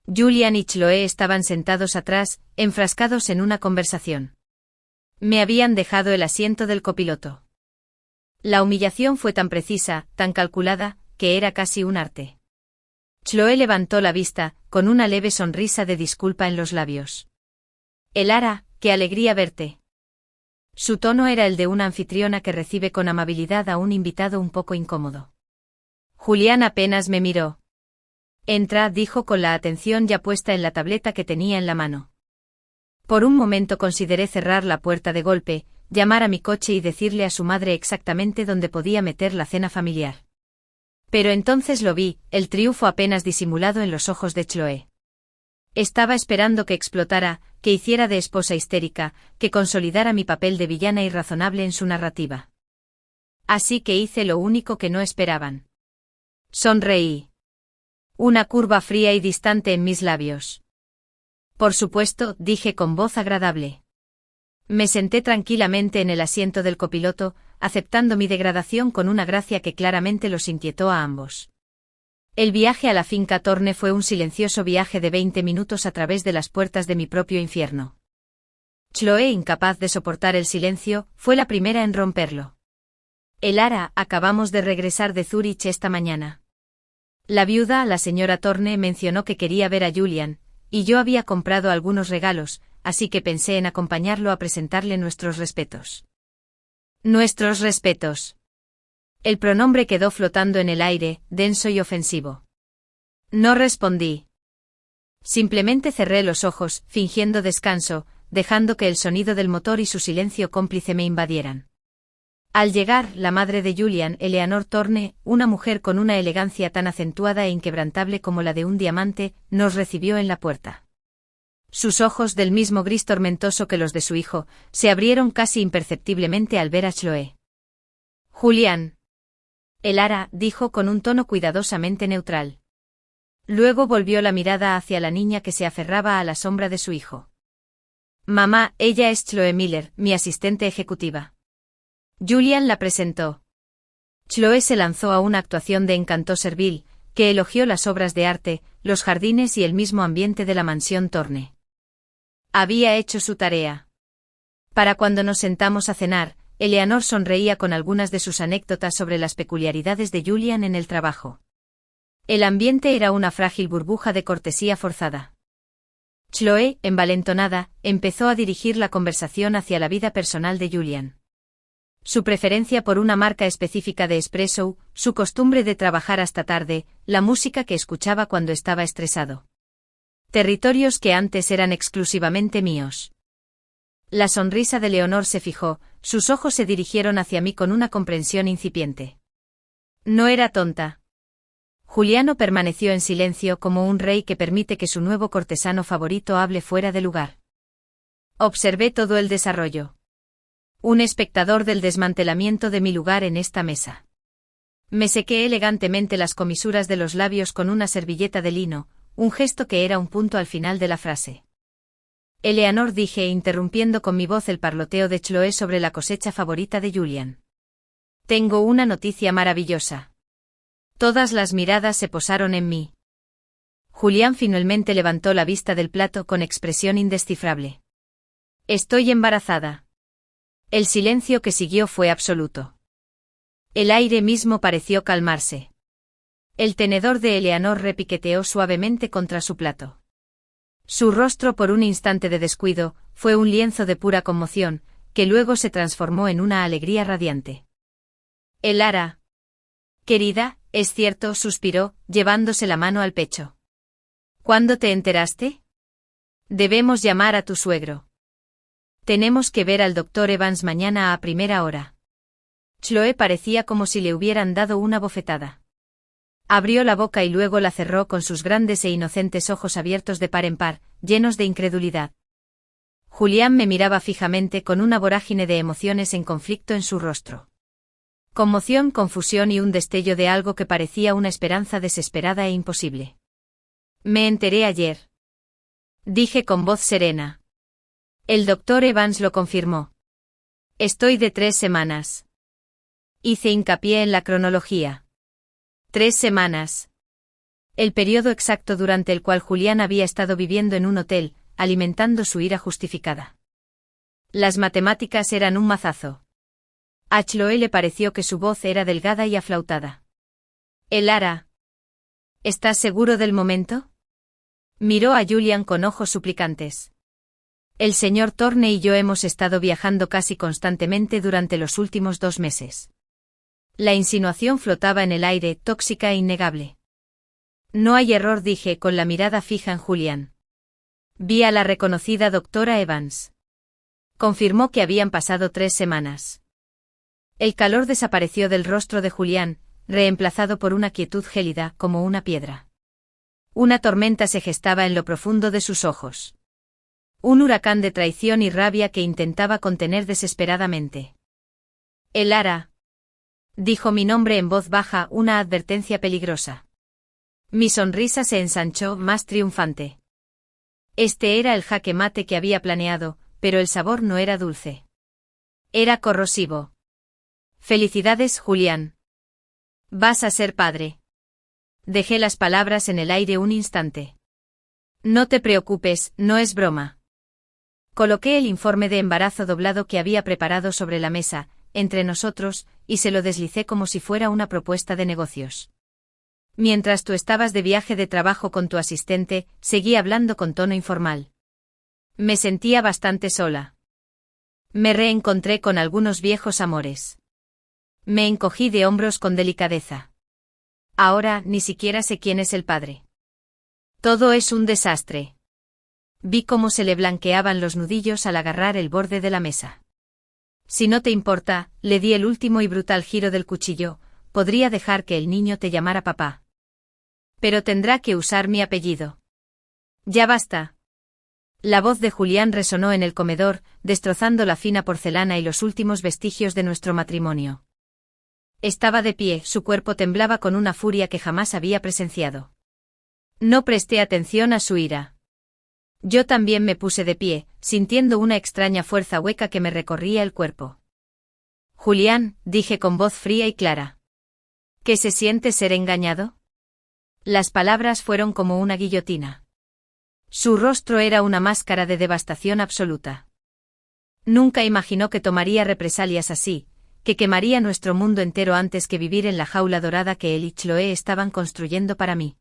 Julian y Chloe estaban sentados atrás, enfrascados en una conversación. Me habían dejado el asiento del copiloto. La humillación fue tan precisa, tan calculada, que era casi un arte. Chloe levantó la vista, con una leve sonrisa de disculpa en los labios. Elara, qué alegría verte. Su tono era el de una anfitriona que recibe con amabilidad a un invitado un poco incómodo. Julián apenas me miró. Entra, dijo con la atención ya puesta en la tableta que tenía en la mano. Por un momento consideré cerrar la puerta de golpe, llamar a mi coche y decirle a su madre exactamente dónde podía meter la cena familiar. Pero entonces lo vi, el triunfo apenas disimulado en los ojos de Chloe. Estaba esperando que explotara, que hiciera de esposa histérica, que consolidara mi papel de villana irrazonable en su narrativa. Así que hice lo único que no esperaban. Sonreí. Una curva fría y distante en mis labios. Por supuesto, dije con voz agradable. Me senté tranquilamente en el asiento del copiloto, aceptando mi degradación con una gracia que claramente los inquietó a ambos. El viaje a la finca Torne fue un silencioso viaje de 20 minutos a través de las puertas de mi propio infierno. Chloe, incapaz de soportar el silencio, fue la primera en romperlo. Elara, acabamos de regresar de Zúrich esta mañana. La viuda, la señora Torne, mencionó que quería ver a Julian, y yo había comprado algunos regalos, así que pensé en acompañarlo a presentarle nuestros respetos. Nuestros respetos. El pronombre quedó flotando en el aire, denso y ofensivo. No respondí. Simplemente cerré los ojos, fingiendo descanso, dejando que el sonido del motor y su silencio cómplice me invadieran. Al llegar, la madre de Julian, Eleanor Torne, una mujer con una elegancia tan acentuada e inquebrantable como la de un diamante, nos recibió en la puerta. Sus ojos, del mismo gris tormentoso que los de su hijo, se abrieron casi imperceptiblemente al ver a Chloe. Julián. Elara, dijo con un tono cuidadosamente neutral. Luego volvió la mirada hacia la niña que se aferraba a la sombra de su hijo. Mamá, ella es Chloe Miller, mi asistente ejecutiva. Julian la presentó. Chloe se lanzó a una actuación de encanto servil, que elogió las obras de arte, los jardines y el mismo ambiente de la mansión Torne. Había hecho su tarea. Para cuando nos sentamos a cenar, Eleanor sonreía con algunas de sus anécdotas sobre las peculiaridades de Julian en el trabajo. El ambiente era una frágil burbuja de cortesía forzada. Chloe, envalentonada, empezó a dirigir la conversación hacia la vida personal de Julian. Su preferencia por una marca específica de espresso, su costumbre de trabajar hasta tarde, la música que escuchaba cuando estaba estresado. Territorios que antes eran exclusivamente míos. La sonrisa de Leonor se fijó, sus ojos se dirigieron hacia mí con una comprensión incipiente. No era tonta. Juliano permaneció en silencio como un rey que permite que su nuevo cortesano favorito hable fuera de lugar. Observé todo el desarrollo. Un espectador del desmantelamiento de mi lugar en esta mesa. Me sequé elegantemente las comisuras de los labios con una servilleta de lino, un gesto que era un punto al final de la frase. Eleanor, dije, interrumpiendo con mi voz el parloteo de Chloe sobre la cosecha favorita de Julian. Tengo una noticia maravillosa. Todas las miradas se posaron en mí. Julián finalmente levantó la vista del plato con expresión indescifrable. Estoy embarazada. El silencio que siguió fue absoluto. El aire mismo pareció calmarse. El tenedor de Eleanor repiqueteó suavemente contra su plato. Su rostro por un instante de descuido, fue un lienzo de pura conmoción, que luego se transformó en una alegría radiante. Elara. Querida, es cierto, suspiró, llevándose la mano al pecho. ¿Cuándo te enteraste? Debemos llamar a tu suegro. Tenemos que ver al doctor Evans mañana a primera hora. Chloe parecía como si le hubieran dado una bofetada. Abrió la boca y luego la cerró con sus grandes e inocentes ojos abiertos de par en par, llenos de incredulidad. Julián me miraba fijamente con una vorágine de emociones en conflicto en su rostro. Conmoción, confusión y un destello de algo que parecía una esperanza desesperada e imposible. Me enteré ayer. Dije con voz serena. El doctor Evans lo confirmó. Estoy de 3 semanas. Hice hincapié en la cronología. 3 semanas. El periodo exacto durante el cual Julián había estado viviendo en un hotel, alimentando su ira justificada. Las matemáticas eran un mazazo. A Chloe le pareció que su voz era delgada y aflautada. Elara. ¿Estás seguro del momento? Miró a Julián con ojos suplicantes. El señor Thorne y yo hemos estado viajando casi constantemente durante los últimos 2 meses. La insinuación flotaba en el aire, tóxica e innegable. No hay error, dije con la mirada fija en Julián. Vi a la reconocida doctora Evans. Confirmó que habían pasado 3 semanas. El calor desapareció del rostro de Julián, reemplazado por una quietud gélida como una piedra. Una tormenta se gestaba en lo profundo de sus ojos. Un huracán de traición y rabia que intentaba contener desesperadamente. Elara. Dijo mi nombre en voz baja, una advertencia peligrosa. Mi sonrisa se ensanchó más triunfante. Este era el jaque mate que había planeado, pero el sabor no era dulce. Era corrosivo. Felicidades, Julián. Vas a ser padre. Dejé las palabras en el aire un instante. No te preocupes, no es broma. Coloqué el informe de embarazo doblado que había preparado sobre la mesa, entre nosotros, y se lo deslicé como si fuera una propuesta de negocios. Mientras tú estabas de viaje de trabajo con tu asistente, seguí hablando con tono informal. Me sentía bastante sola. Me reencontré con algunos viejos amores. Me encogí de hombros con delicadeza. Ahora ni siquiera sé quién es el padre. Todo es un desastre. Vi cómo se le blanqueaban los nudillos al agarrar el borde de la mesa. Si no te importa, le di el último y brutal giro del cuchillo, podría dejar que el niño te llamara papá. Pero tendrá que usar mi apellido. Ya basta. La voz de Julián resonó en el comedor, destrozando la fina porcelana y los últimos vestigios de nuestro matrimonio. Estaba de pie, su cuerpo temblaba con una furia que jamás había presenciado. No presté atención a su ira. Yo también me puse de pie, sintiendo una extraña fuerza hueca que me recorría el cuerpo. Julián, dije con voz fría y clara. ¿Qué se siente ser engañado? Las palabras fueron como una guillotina. Su rostro era una máscara de devastación absoluta. Nunca imaginó que tomaría represalias así, que quemaría nuestro mundo entero antes que vivir en la jaula dorada que él y Chloe estaban construyendo para mí.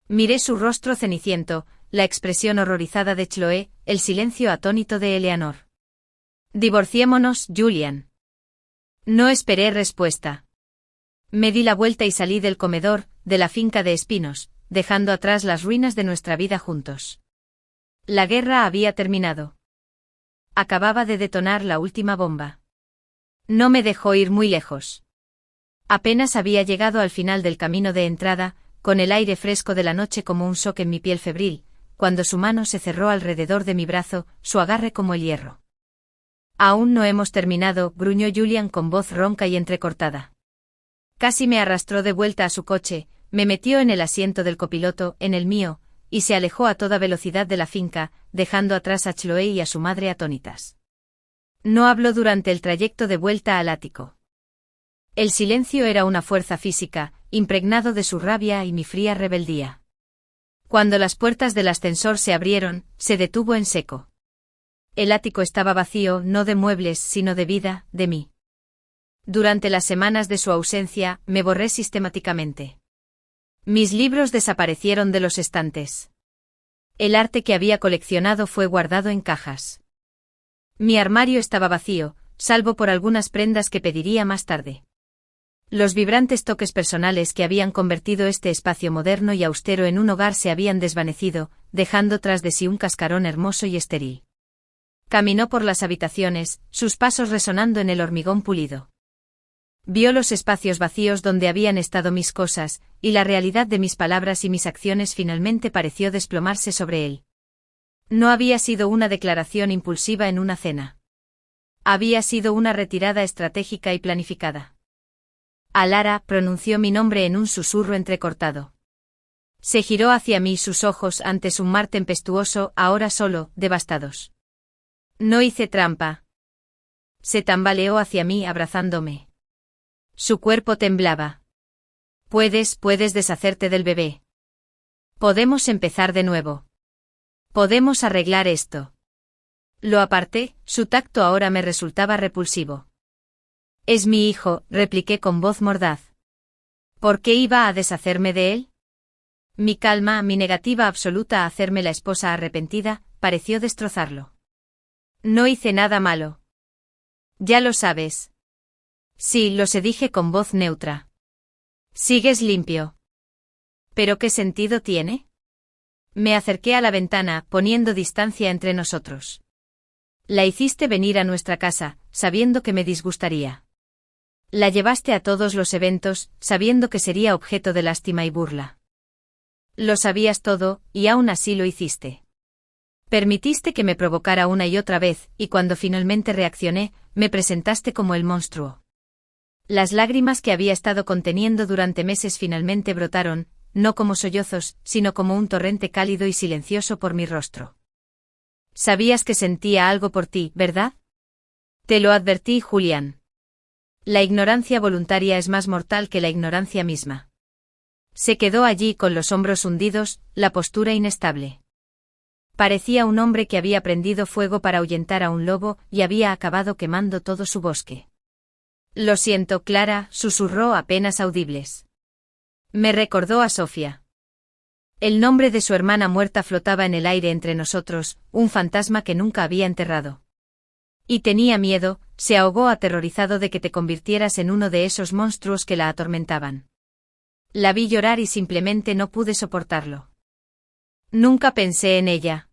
Miré su rostro ceniciento, la expresión horrorizada de Chloe, el silencio atónito de Eleanor. Divorciémonos, Julián. No esperé respuesta. Me di la vuelta y salí del comedor, de la finca de espinos, dejando atrás las ruinas de nuestra vida juntos. La guerra había terminado. Acababa de detonar la última bomba. No me dejó ir muy lejos. Apenas había llegado al final del camino de entrada, con el aire fresco de la noche como un shock en mi piel febril, cuando su mano se cerró alrededor de mi brazo, su agarre como el hierro. Aún no hemos terminado, gruñó Julián con voz ronca y entrecortada. Casi me arrastró de vuelta a su coche, me metió en el asiento del copiloto, en el mío, y se alejó a toda velocidad de la finca, dejando atrás a Chloe y a su madre atónitas. No habló durante el trayecto de vuelta al ático. El silencio era una fuerza física, impregnado de su rabia y mi fría rebeldía. Cuando las puertas del ascensor se abrieron, se detuvo en seco. El ático estaba vacío, no de muebles, sino de vida, de mí. Durante las semanas de su ausencia, me borré sistemáticamente. Mis libros desaparecieron de los estantes. El arte que había coleccionado fue guardado en cajas. Mi armario estaba vacío, salvo por algunas prendas que pediría más tarde. Los vibrantes toques personales que habían convertido este espacio moderno y austero en un hogar se habían desvanecido, dejando tras de sí un cascarón hermoso y estéril. Caminó por las habitaciones, sus pasos resonando en el hormigón pulido. Vio los espacios vacíos donde habían estado mis cosas, y la realidad de mis palabras y mis acciones finalmente pareció desplomarse sobre él. No había sido una declaración impulsiva en una cena. Había sido una retirada estratégica y planificada. Alara pronunció mi nombre en un susurro entrecortado. Se giró hacia mí, sus ojos antes un mar tempestuoso, ahora solo, devastados. No hice trampa. Se tambaleó hacia mí abrazándome. Su cuerpo temblaba. Puedes deshacerte del bebé. Podemos empezar de nuevo. Podemos arreglar esto. Lo aparté, su tacto ahora me resultaba repulsivo. Es mi hijo, repliqué con voz mordaz. ¿Por qué iba a deshacerme de él? Mi calma, mi negativa absoluta a hacerme la esposa arrepentida, pareció destrozarlo. No hice nada malo. Ya lo sabes. Sí, lo sé, dije con voz neutra. Sigues limpio. ¿Pero qué sentido tiene? Me acerqué a la ventana, poniendo distancia entre nosotros. La hiciste venir a nuestra casa, sabiendo que me disgustaría. La llevaste a todos los eventos, sabiendo que sería objeto de lástima y burla. Lo sabías todo, y aún así lo hiciste. Permitiste que me provocara una y otra vez, y cuando finalmente reaccioné, me presentaste como el monstruo. Las lágrimas que había estado conteniendo durante meses finalmente brotaron, no como sollozos, sino como un torrente cálido y silencioso por mi rostro. Sabías que sentía algo por ti, ¿verdad? Te lo advertí, Julián. La ignorancia voluntaria es más mortal que la ignorancia misma. Se quedó allí con los hombros hundidos, la postura inestable. Parecía un hombre que había prendido fuego para ahuyentar a un lobo y había acabado quemando todo su bosque. Lo siento, Clara, susurró apenas audibles. Me recordó a Sofía. El nombre de su hermana muerta flotaba en el aire entre nosotros, un fantasma que nunca había enterrado. Y tenía miedo, se ahogó aterrorizado de que te convirtieras en uno de esos monstruos que la atormentaban. La vi llorar y simplemente no pude soportarlo. Nunca pensé en ella.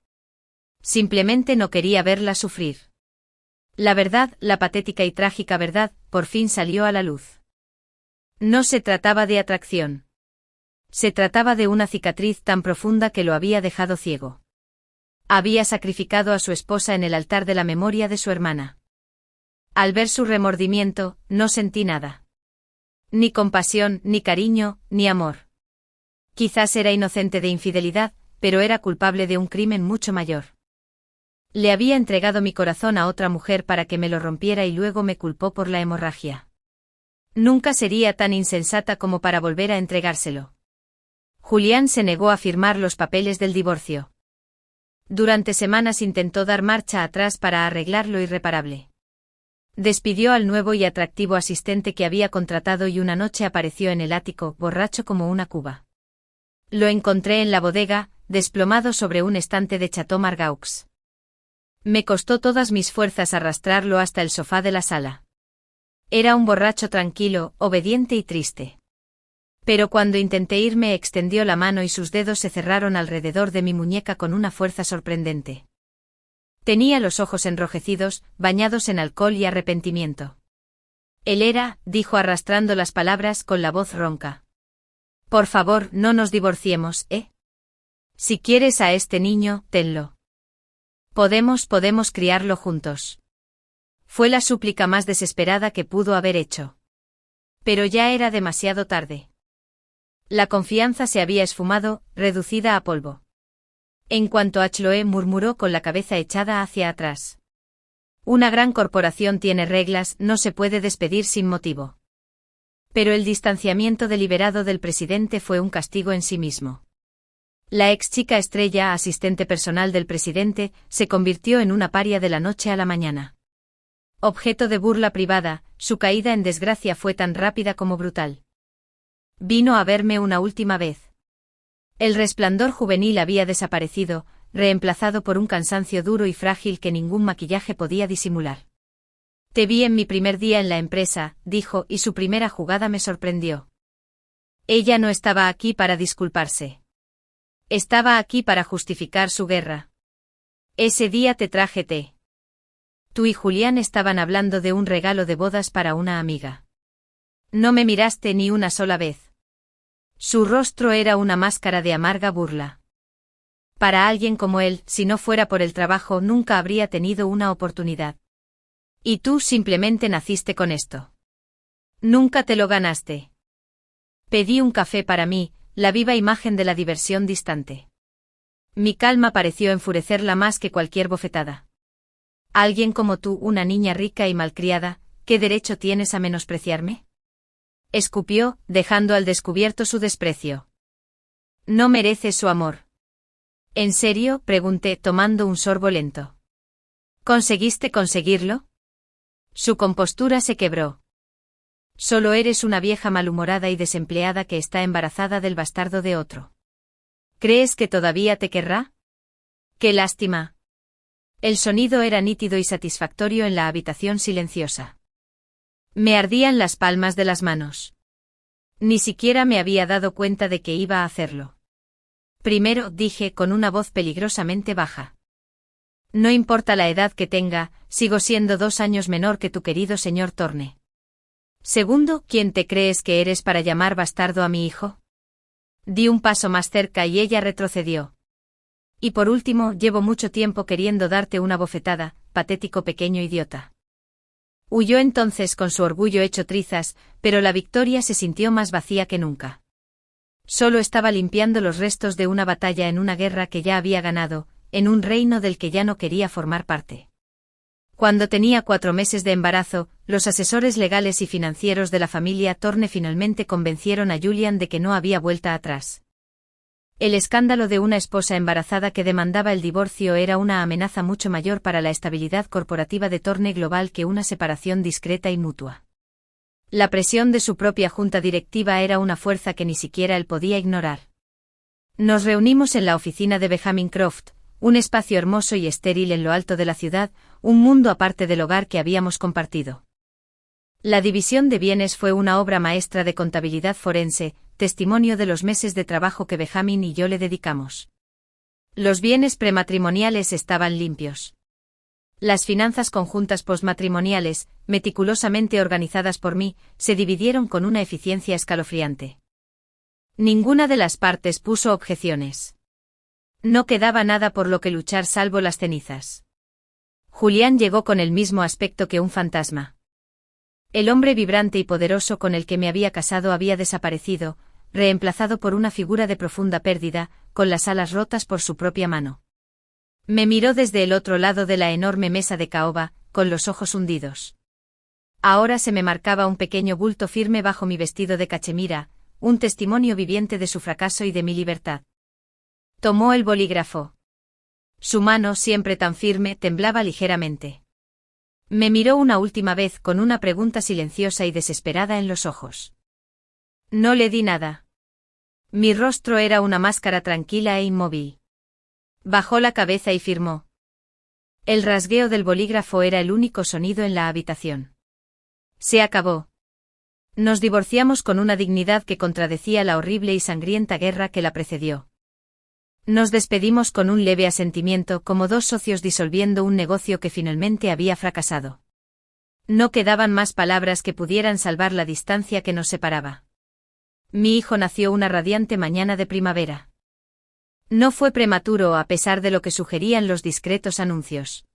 Simplemente no quería verla sufrir. La verdad, la patética y trágica verdad, por fin salió a la luz. No se trataba de atracción. Se trataba de una cicatriz tan profunda que lo había dejado ciego. Había sacrificado a su esposa en el altar de la memoria de su hermana. Al ver su remordimiento, no sentí nada. Ni compasión, ni cariño, ni amor. Quizás era inocente de infidelidad, pero era culpable de un crimen mucho mayor. Le había entregado mi corazón a otra mujer para que me lo rompiera y luego me culpó por la hemorragia. Nunca sería tan insensata como para volver a entregárselo. Julián se negó a firmar los papeles del divorcio. Durante semanas intentó dar marcha atrás para arreglar lo irreparable. Despidió al nuevo y atractivo asistente que había contratado y una noche apareció en el ático, borracho como una cuba. Lo encontré en la bodega, desplomado sobre un estante de Chateau Margaux. Me costó todas mis fuerzas arrastrarlo hasta el sofá de la sala. Era un borracho tranquilo, obediente y triste. Pero cuando intenté irme extendió la mano y sus dedos se cerraron alrededor de mi muñeca con una fuerza sorprendente. Tenía los ojos enrojecidos, bañados en alcohol y arrepentimiento. Él era, dijo arrastrando las palabras con la voz ronca. Por favor, no nos divorciemos, ¿eh? Si quieres a este niño, tenlo. Podemos criarlo juntos. Fue la súplica más desesperada que pudo haber hecho. Pero ya era demasiado tarde. La confianza se había esfumado, reducida a polvo. En cuanto a Chloé murmuró con la cabeza echada hacia atrás. Una gran corporación tiene reglas, no se puede despedir sin motivo. Pero el distanciamiento deliberado del presidente fue un castigo en sí mismo. La ex chica estrella, asistente personal del presidente, se convirtió en una paria de la noche a la mañana. Objeto de burla privada, su caída en desgracia fue tan rápida como brutal. Vino a verme una última vez. El resplandor juvenil había desaparecido, reemplazado por un cansancio duro y frágil que ningún maquillaje podía disimular. Te vi en mi primer día en la empresa, dijo, y su primera jugada me sorprendió. Ella no estaba aquí para disculparse. Estaba aquí para justificar su guerra. Ese día te traje té. Tú y Julián estaban hablando de un regalo de bodas para una amiga. No me miraste ni una sola vez. Su rostro era una máscara de amarga burla. Para alguien como él, si no fuera por el trabajo, nunca habría tenido una oportunidad. Y tú simplemente naciste con esto. Nunca te lo ganaste. Pedí un café para mí, la viva imagen de la diversión distante. Mi calma pareció enfurecerla más que cualquier bofetada. Alguien como tú, una niña rica y malcriada, ¿qué derecho tienes a menospreciarme? Escupió, dejando al descubierto su desprecio. No mereces su amor. ¿En serio?, pregunté, tomando un sorbo lento. ¿Conseguiste conseguirlo? Su compostura se quebró. Solo eres una vieja malhumorada y desempleada que está embarazada del bastardo de otro. ¿Crees que todavía te querrá? ¡Qué lástima! El sonido era nítido y satisfactorio en la habitación silenciosa. Me ardían las palmas de las manos. Ni siquiera me había dado cuenta de que iba a hacerlo. Primero, dije con una voz peligrosamente baja. No importa la edad que tenga, sigo siendo 2 años menor que tu querido señor Thorne. Segundo, ¿quién te crees que eres para llamar bastardo a mi hijo? Di un paso más cerca y ella retrocedió. Y por último, llevo mucho tiempo queriendo darte una bofetada, patético pequeño idiota. Huyó entonces con su orgullo hecho trizas, pero la victoria se sintió más vacía que nunca. Solo estaba limpiando los restos de una batalla en una guerra que ya había ganado, en un reino del que ya no quería formar parte. Cuando tenía 4 meses de embarazo, los asesores legales y financieros de la familia Thorne finalmente convencieron a Julian de que no había vuelta atrás. El escándalo de una esposa embarazada que demandaba el divorcio era una amenaza mucho mayor para la estabilidad corporativa de Thorne Global que una separación discreta y mutua. La presión de su propia junta directiva era una fuerza que ni siquiera él podía ignorar. Nos reunimos en la oficina de Benjamin Croft, un espacio hermoso y estéril en lo alto de la ciudad, un mundo aparte del hogar que habíamos compartido. La división de bienes fue una obra maestra de contabilidad forense, testimonio de los meses de trabajo que Benjamin y yo le dedicamos. Los bienes prematrimoniales estaban limpios. Las finanzas conjuntas postmatrimoniales, meticulosamente organizadas por mí, se dividieron con una eficiencia escalofriante. Ninguna de las partes puso objeciones. No quedaba nada por lo que luchar salvo las cenizas. Julián llegó con el mismo aspecto que un fantasma. El hombre vibrante y poderoso con el que me había casado había desaparecido, reemplazado por una figura de profunda pérdida, con las alas rotas por su propia mano. Me miró desde el otro lado de la enorme mesa de caoba, con los ojos hundidos. Ahora se me marcaba un pequeño bulto firme bajo mi vestido de cachemira, un testimonio viviente de su fracaso y de mi libertad. Tomó el bolígrafo. Su mano, siempre tan firme, temblaba ligeramente. Me miró una última vez con una pregunta silenciosa y desesperada en los ojos. No le di nada. Mi rostro era una máscara tranquila e inmóvil. Bajó la cabeza y firmó. El rasgueo del bolígrafo era el único sonido en la habitación. Se acabó. Nos divorciamos con una dignidad que contradecía la horrible y sangrienta guerra que la precedió. Nos despedimos con un leve asentimiento como 2 socios disolviendo un negocio que finalmente había fracasado. No quedaban más palabras que pudieran salvar la distancia que nos separaba. Mi hijo nació una radiante mañana de primavera. No fue prematuro a pesar de lo que sugerían los discretos anuncios.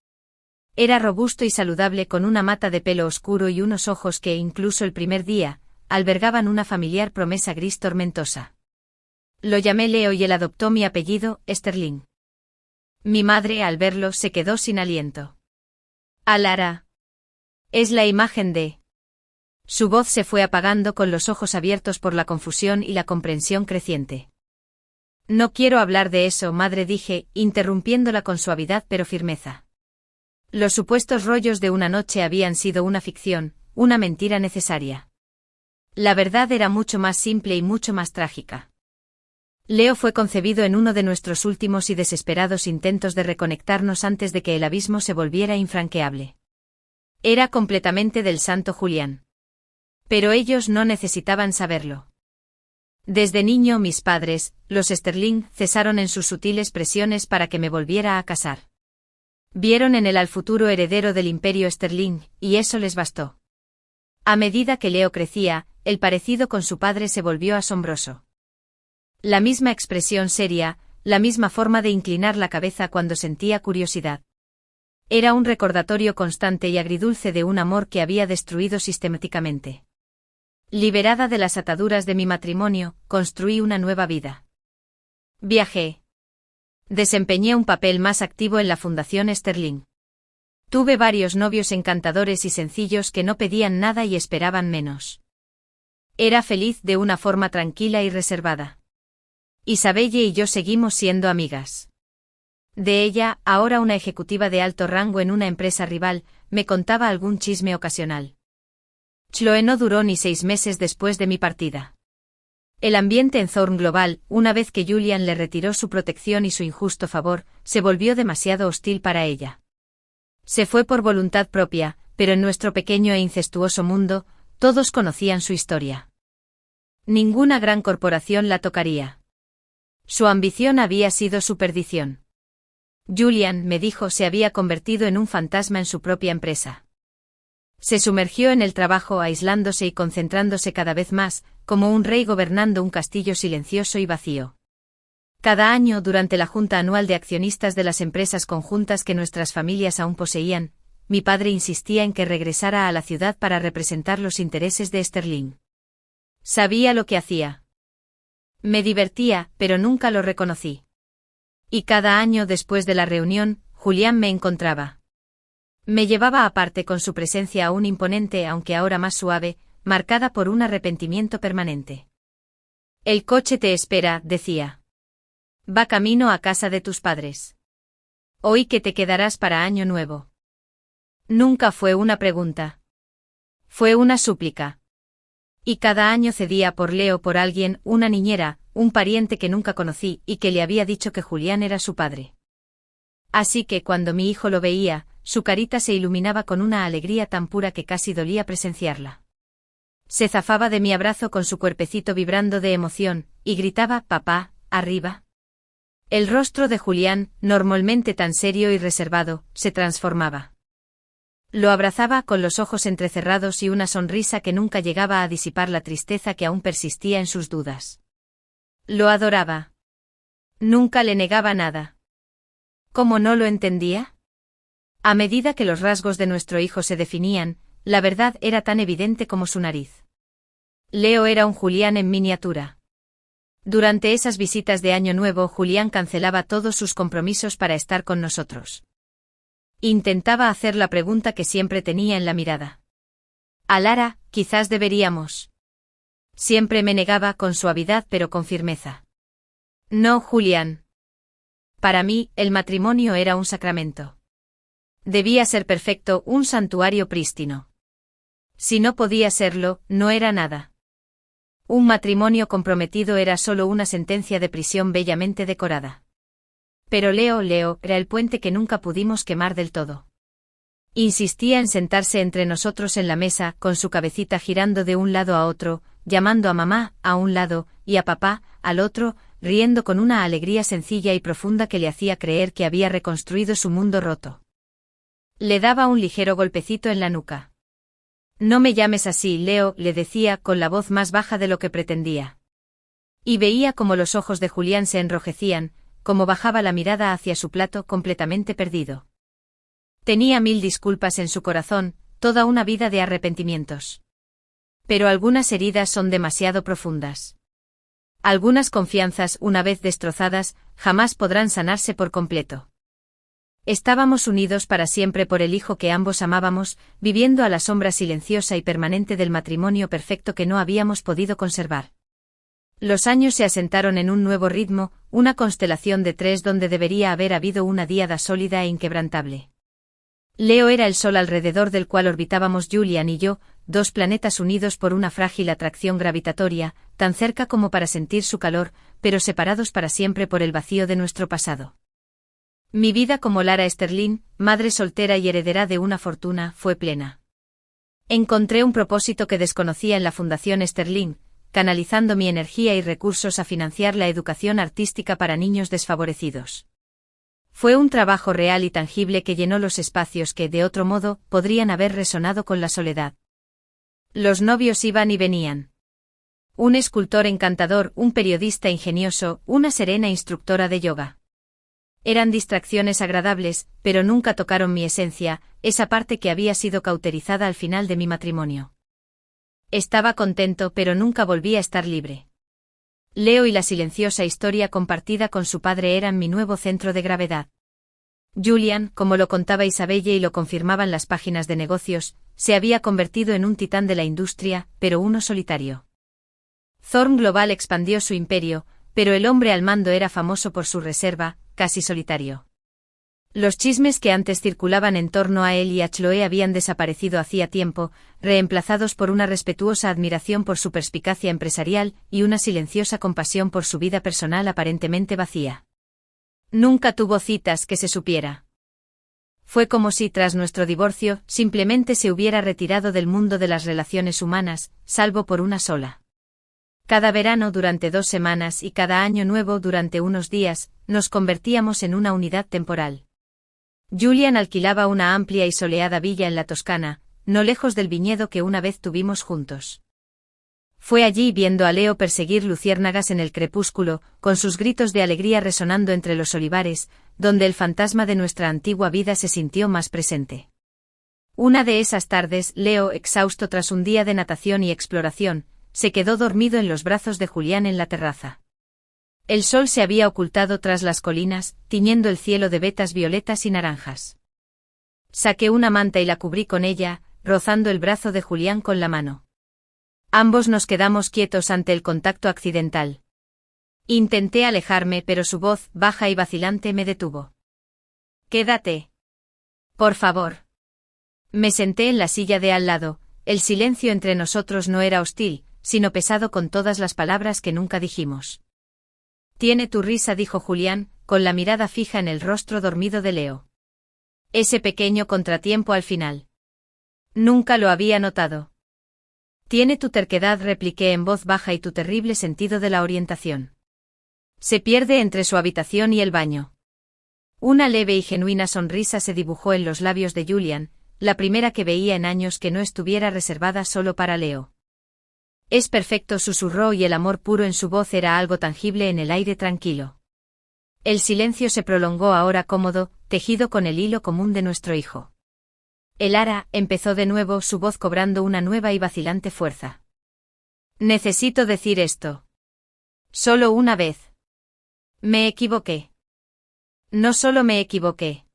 Era robusto y saludable con una mata de pelo oscuro y unos ojos que, incluso el primer día, albergaban una familiar promesa gris tormentosa. Lo llamé Leo y él adoptó mi apellido, Sterling. Mi madre, al verlo, se quedó sin aliento. Alara. Es la imagen de... Su voz se fue apagando con los ojos abiertos por la confusión y la comprensión creciente. No quiero hablar de eso, madre, dije, interrumpiéndola con suavidad pero firmeza. Los supuestos rollos de una noche habían sido una ficción, una mentira necesaria. La verdad era mucho más simple y mucho más trágica. Leo fue concebido en uno de nuestros últimos y desesperados intentos de reconectarnos antes de que el abismo se volviera infranqueable. Era completamente del santo Julián. Pero ellos no necesitaban saberlo. Desde niño mis padres, los Sterling, cesaron en sus sutiles presiones para que me volviera a casar. Vieron en él al futuro heredero del imperio Sterling, y eso les bastó. A medida que Leo crecía, el parecido con su padre se volvió asombroso. La misma expresión seria, la misma forma de inclinar la cabeza cuando sentía curiosidad. Era un recordatorio constante y agridulce de un amor que había destruido sistemáticamente. Liberada de las ataduras de mi matrimonio, construí una nueva vida. Viajé. Desempeñé un papel más activo en la Fundación Sterling. Tuve varios novios encantadores y sencillos que no pedían nada y esperaban menos. Era feliz de una forma tranquila y reservada. Isabelle y yo seguimos siendo amigas. De ella, ahora una ejecutiva de alto rango en una empresa rival, me contaba algún chisme ocasional. Chloe no duró ni 6 meses después de mi partida. El ambiente en Thorn Global, una vez que Julian le retiró su protección y su injusto favor, se volvió demasiado hostil para ella. Se fue por voluntad propia, pero en nuestro pequeño e incestuoso mundo, todos conocían su historia. Ninguna gran corporación la tocaría. Su ambición había sido su perdición. Julian, me dijo, se había convertido en un fantasma en su propia empresa. Se sumergió en el trabajo aislándose y concentrándose cada vez más, como un rey gobernando un castillo silencioso y vacío. Cada año, durante la junta anual de accionistas de las empresas conjuntas que nuestras familias aún poseían, mi padre insistía en que regresara a la ciudad para representar los intereses de Sterling. Sabía lo que hacía. Me divertía, pero nunca lo reconocí. Y cada año después de la reunión, Julián me encontraba. Me llevaba aparte con su presencia aún imponente, aunque ahora más suave, marcada por un arrepentimiento permanente. El coche te espera, decía. Va camino a casa de tus padres. Oí que te quedarás para Año Nuevo. Nunca fue una pregunta. Fue una súplica. Y cada año cedía por Leo por alguien, una niñera, un pariente que nunca conocí y que le había dicho que Julián era su padre. Así que cuando mi hijo lo veía, su carita se iluminaba con una alegría tan pura que casi dolía presenciarla. Se zafaba de mi abrazo con su cuerpecito vibrando de emoción, y gritaba, «Papá, arriba». El rostro de Julián, normalmente tan serio y reservado, se transformaba. Lo abrazaba con los ojos entrecerrados y una sonrisa que nunca llegaba a disipar la tristeza que aún persistía en sus dudas. Lo adoraba. Nunca le negaba nada. ¿Cómo no lo entendía? A medida que los rasgos de nuestro hijo se definían, la verdad era tan evidente como su nariz. Leo era un Julián en miniatura. Durante esas visitas de Año Nuevo, Julián cancelaba todos sus compromisos para estar con nosotros. Intentaba hacer la pregunta que siempre tenía en la mirada. «Alara, quizás deberíamos». Siempre me negaba con suavidad pero con firmeza. «No, Julián. Para mí, el matrimonio era un sacramento. Debía ser perfecto, un santuario prístino. Si no podía serlo, no era nada. Un matrimonio comprometido era solo una sentencia de prisión bellamente decorada. Pero Leo era el puente que nunca pudimos quemar del todo. Insistía en sentarse entre nosotros en la mesa, con su cabecita girando de un lado a otro, llamando a mamá, a un lado, y a papá, al otro, riendo con una alegría sencilla y profunda que le hacía creer que había reconstruido su mundo roto. Le daba un ligero golpecito en la nuca. «No me llames así, Leo», le decía con la voz más baja de lo que pretendía. Y veía como los ojos de Julián se enrojecían, como bajaba la mirada hacia su plato completamente perdido. Tenía 1000 disculpas en su corazón, toda una vida de arrepentimientos. Pero algunas heridas son demasiado profundas. Algunas confianzas, una vez destrozadas, jamás podrán sanarse por completo. Estábamos unidos para siempre por el hijo que ambos amábamos, viviendo a la sombra silenciosa y permanente del matrimonio perfecto que no habíamos podido conservar. Los años se asentaron en un nuevo ritmo, una constelación de 3 donde debería haber habido una díada sólida e inquebrantable. Leo era el sol alrededor del cual orbitábamos Julian y yo, dos planetas unidos por una frágil atracción gravitatoria, tan cerca como para sentir su calor, pero separados para siempre por el vacío de nuestro pasado. Mi vida como Lara Sterling, madre soltera y heredera de una fortuna, fue plena. Encontré un propósito que desconocía en la Fundación Sterling, canalizando mi energía y recursos a financiar la educación artística para niños desfavorecidos. Fue un trabajo real y tangible que llenó los espacios que, de otro modo, podrían haber resonado con la soledad. Los novios iban y venían. Un escultor encantador, un periodista ingenioso, una serena instructora de yoga. Eran distracciones agradables, pero nunca tocaron mi esencia, esa parte que había sido cauterizada al final de mi matrimonio. Estaba contento, pero nunca volví a estar libre. Leo y la silenciosa historia compartida con su padre eran mi nuevo centro de gravedad. Julian, como lo contaba Isabelle y lo confirmaban las páginas de negocios, se había convertido en un titán de la industria, pero uno solitario. Thorn Global expandió su imperio, pero el hombre al mando era famoso por su reserva, casi solitario. Los chismes que antes circulaban en torno a él y a Chloe habían desaparecido hacía tiempo, reemplazados por una respetuosa admiración por su perspicacia empresarial y una silenciosa compasión por su vida personal aparentemente vacía. Nunca tuvo citas que se supiera. Fue como si tras nuestro divorcio simplemente se hubiera retirado del mundo de las relaciones humanas, salvo por una sola. Cada verano durante 2 semanas y cada año nuevo durante unos días, nos convertíamos en una unidad temporal. Julian alquilaba una amplia y soleada villa en la Toscana, no lejos del viñedo que una vez tuvimos juntos. Fue allí viendo a Leo perseguir luciérnagas en el crepúsculo, con sus gritos de alegría resonando entre los olivares, donde el fantasma de nuestra antigua vida se sintió más presente. Una de esas tardes, Leo, exhausto tras un día de natación y exploración, se quedó dormido en los brazos de Julián en la terraza. El sol se había ocultado tras las colinas, tiñendo el cielo de vetas violetas y naranjas. Saqué una manta y la cubrí con ella, rozando el brazo de Julián con la mano. Ambos nos quedamos quietos ante el contacto accidental. Intenté alejarme, pero su voz, baja y vacilante, me detuvo. «Quédate. Por favor». Me senté en la silla de al lado, el silencio entre nosotros no era hostil, sino pesado con todas las palabras que nunca dijimos. «Tiene tu risa», dijo Julián, con la mirada fija en el rostro dormido de Leo. Ese pequeño contratiempo al final. Nunca lo había notado. «Tiene tu terquedad», repliqué en voz baja, y tu terrible sentido de la orientación. Se pierde entre su habitación y el baño. Una leve y genuina sonrisa se dibujó en los labios de Julián, la primera que veía en años que no estuviera reservada solo para Leo. «Es perfecto», susurró, y el amor puro en su voz era algo tangible en el aire tranquilo. El silencio se prolongó, ahora cómodo, tejido con el hilo común de nuestro hijo. «Lara», empezó de nuevo, su voz cobrando una nueva y vacilante fuerza. «Necesito decir esto. Solo una vez. Me equivoqué». No solo me equivoqué.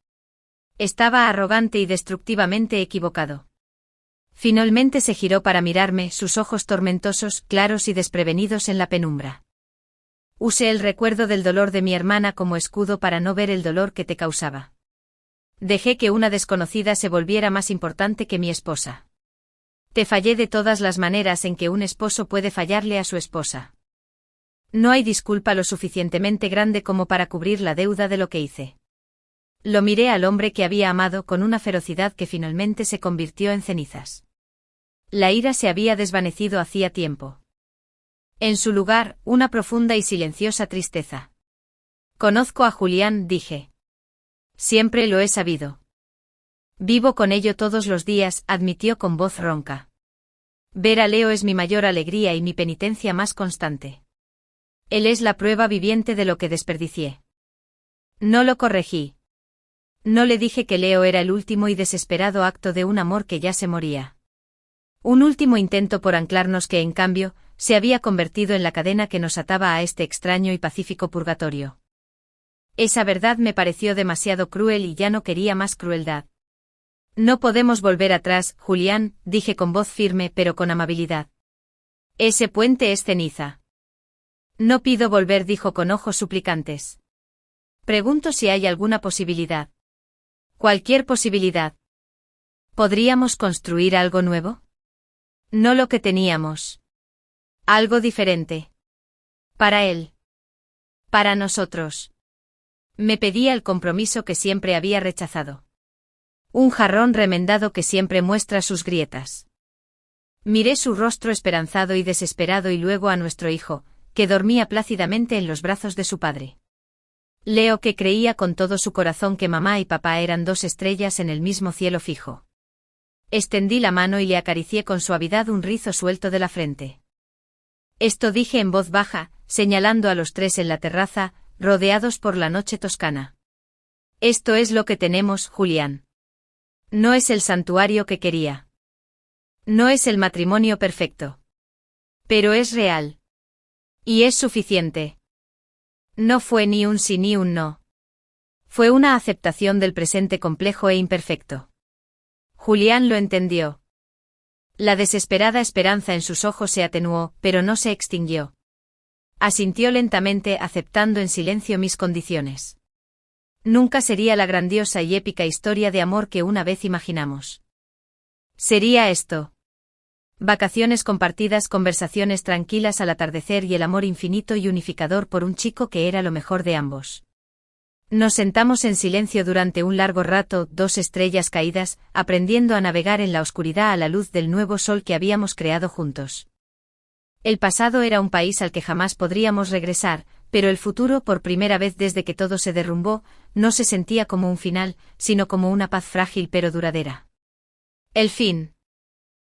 Estaba arrogante y destructivamente equivocado. Finalmente se giró para mirarme, sus ojos tormentosos, claros y desprevenidos en la penumbra. «Usé el recuerdo del dolor de mi hermana como escudo para no ver el dolor que te causaba. Dejé que una desconocida se volviera más importante que mi esposa. Te fallé de todas las maneras en que un esposo puede fallarle a su esposa. No hay disculpa lo suficientemente grande como para cubrir la deuda de lo que hice». Lo miré al hombre que había amado con una ferocidad que finalmente se convirtió en cenizas. La ira se había desvanecido hacía tiempo. En su lugar, una profunda y silenciosa tristeza. «Conozco a Julián», dije. «Siempre lo he sabido. Vivo con ello todos los días», admitió con voz ronca. «Ver a Leo es mi mayor alegría y mi penitencia más constante. Él es la prueba viviente de lo que desperdicié». No lo corregí. No le dije que Leo era el último y desesperado acto de un amor que ya se moría. Un último intento por anclarnos que, en cambio, se había convertido en la cadena que nos ataba a este extraño y pacífico purgatorio. Esa verdad me pareció demasiado cruel y ya no quería más crueldad. «No podemos volver atrás, Julián», dije con voz firme pero con amabilidad. «Ese puente es ceniza». «No pido volver», dijo con ojos suplicantes. «Pregunto si hay alguna posibilidad». «Cualquier posibilidad». «¿Podríamos construir algo nuevo?». No lo que teníamos. Algo diferente. Para él. Para nosotros. Me pedía el compromiso que siempre había rechazado. Un jarrón remendado que siempre muestra sus grietas. Miré su rostro esperanzado y desesperado y luego a nuestro hijo, que dormía plácidamente en los brazos de su padre. Leo que creía con todo su corazón que mamá y papá eran dos estrellas en el mismo cielo fijo. Extendí la mano y le acaricié con suavidad un rizo suelto de la frente. Esto dije en voz baja, señalando a los tres en la terraza, rodeados por la noche toscana. Esto es lo que tenemos, Julián. No es el santuario que quería. No es el matrimonio perfecto. Pero es real. Y es suficiente. No fue ni un sí ni un no. Fue una aceptación del presente complejo e imperfecto. Julián lo entendió. La desesperada esperanza en sus ojos se atenuó, pero no se extinguió. Asintió lentamente, aceptando en silencio mis condiciones. Nunca sería la grandiosa y épica historia de amor que una vez imaginamos. Sería esto. Vacaciones compartidas, conversaciones tranquilas al atardecer y el amor infinito y unificador por un chico que era lo mejor de ambos. Nos sentamos en silencio durante un largo rato, dos estrellas caídas, aprendiendo a navegar en la oscuridad a la luz del nuevo sol que habíamos creado juntos. El pasado era un país al que jamás podríamos regresar, pero el futuro, por primera vez desde que todo se derrumbó, no se sentía como un final, sino como una paz frágil pero duradera. El fin.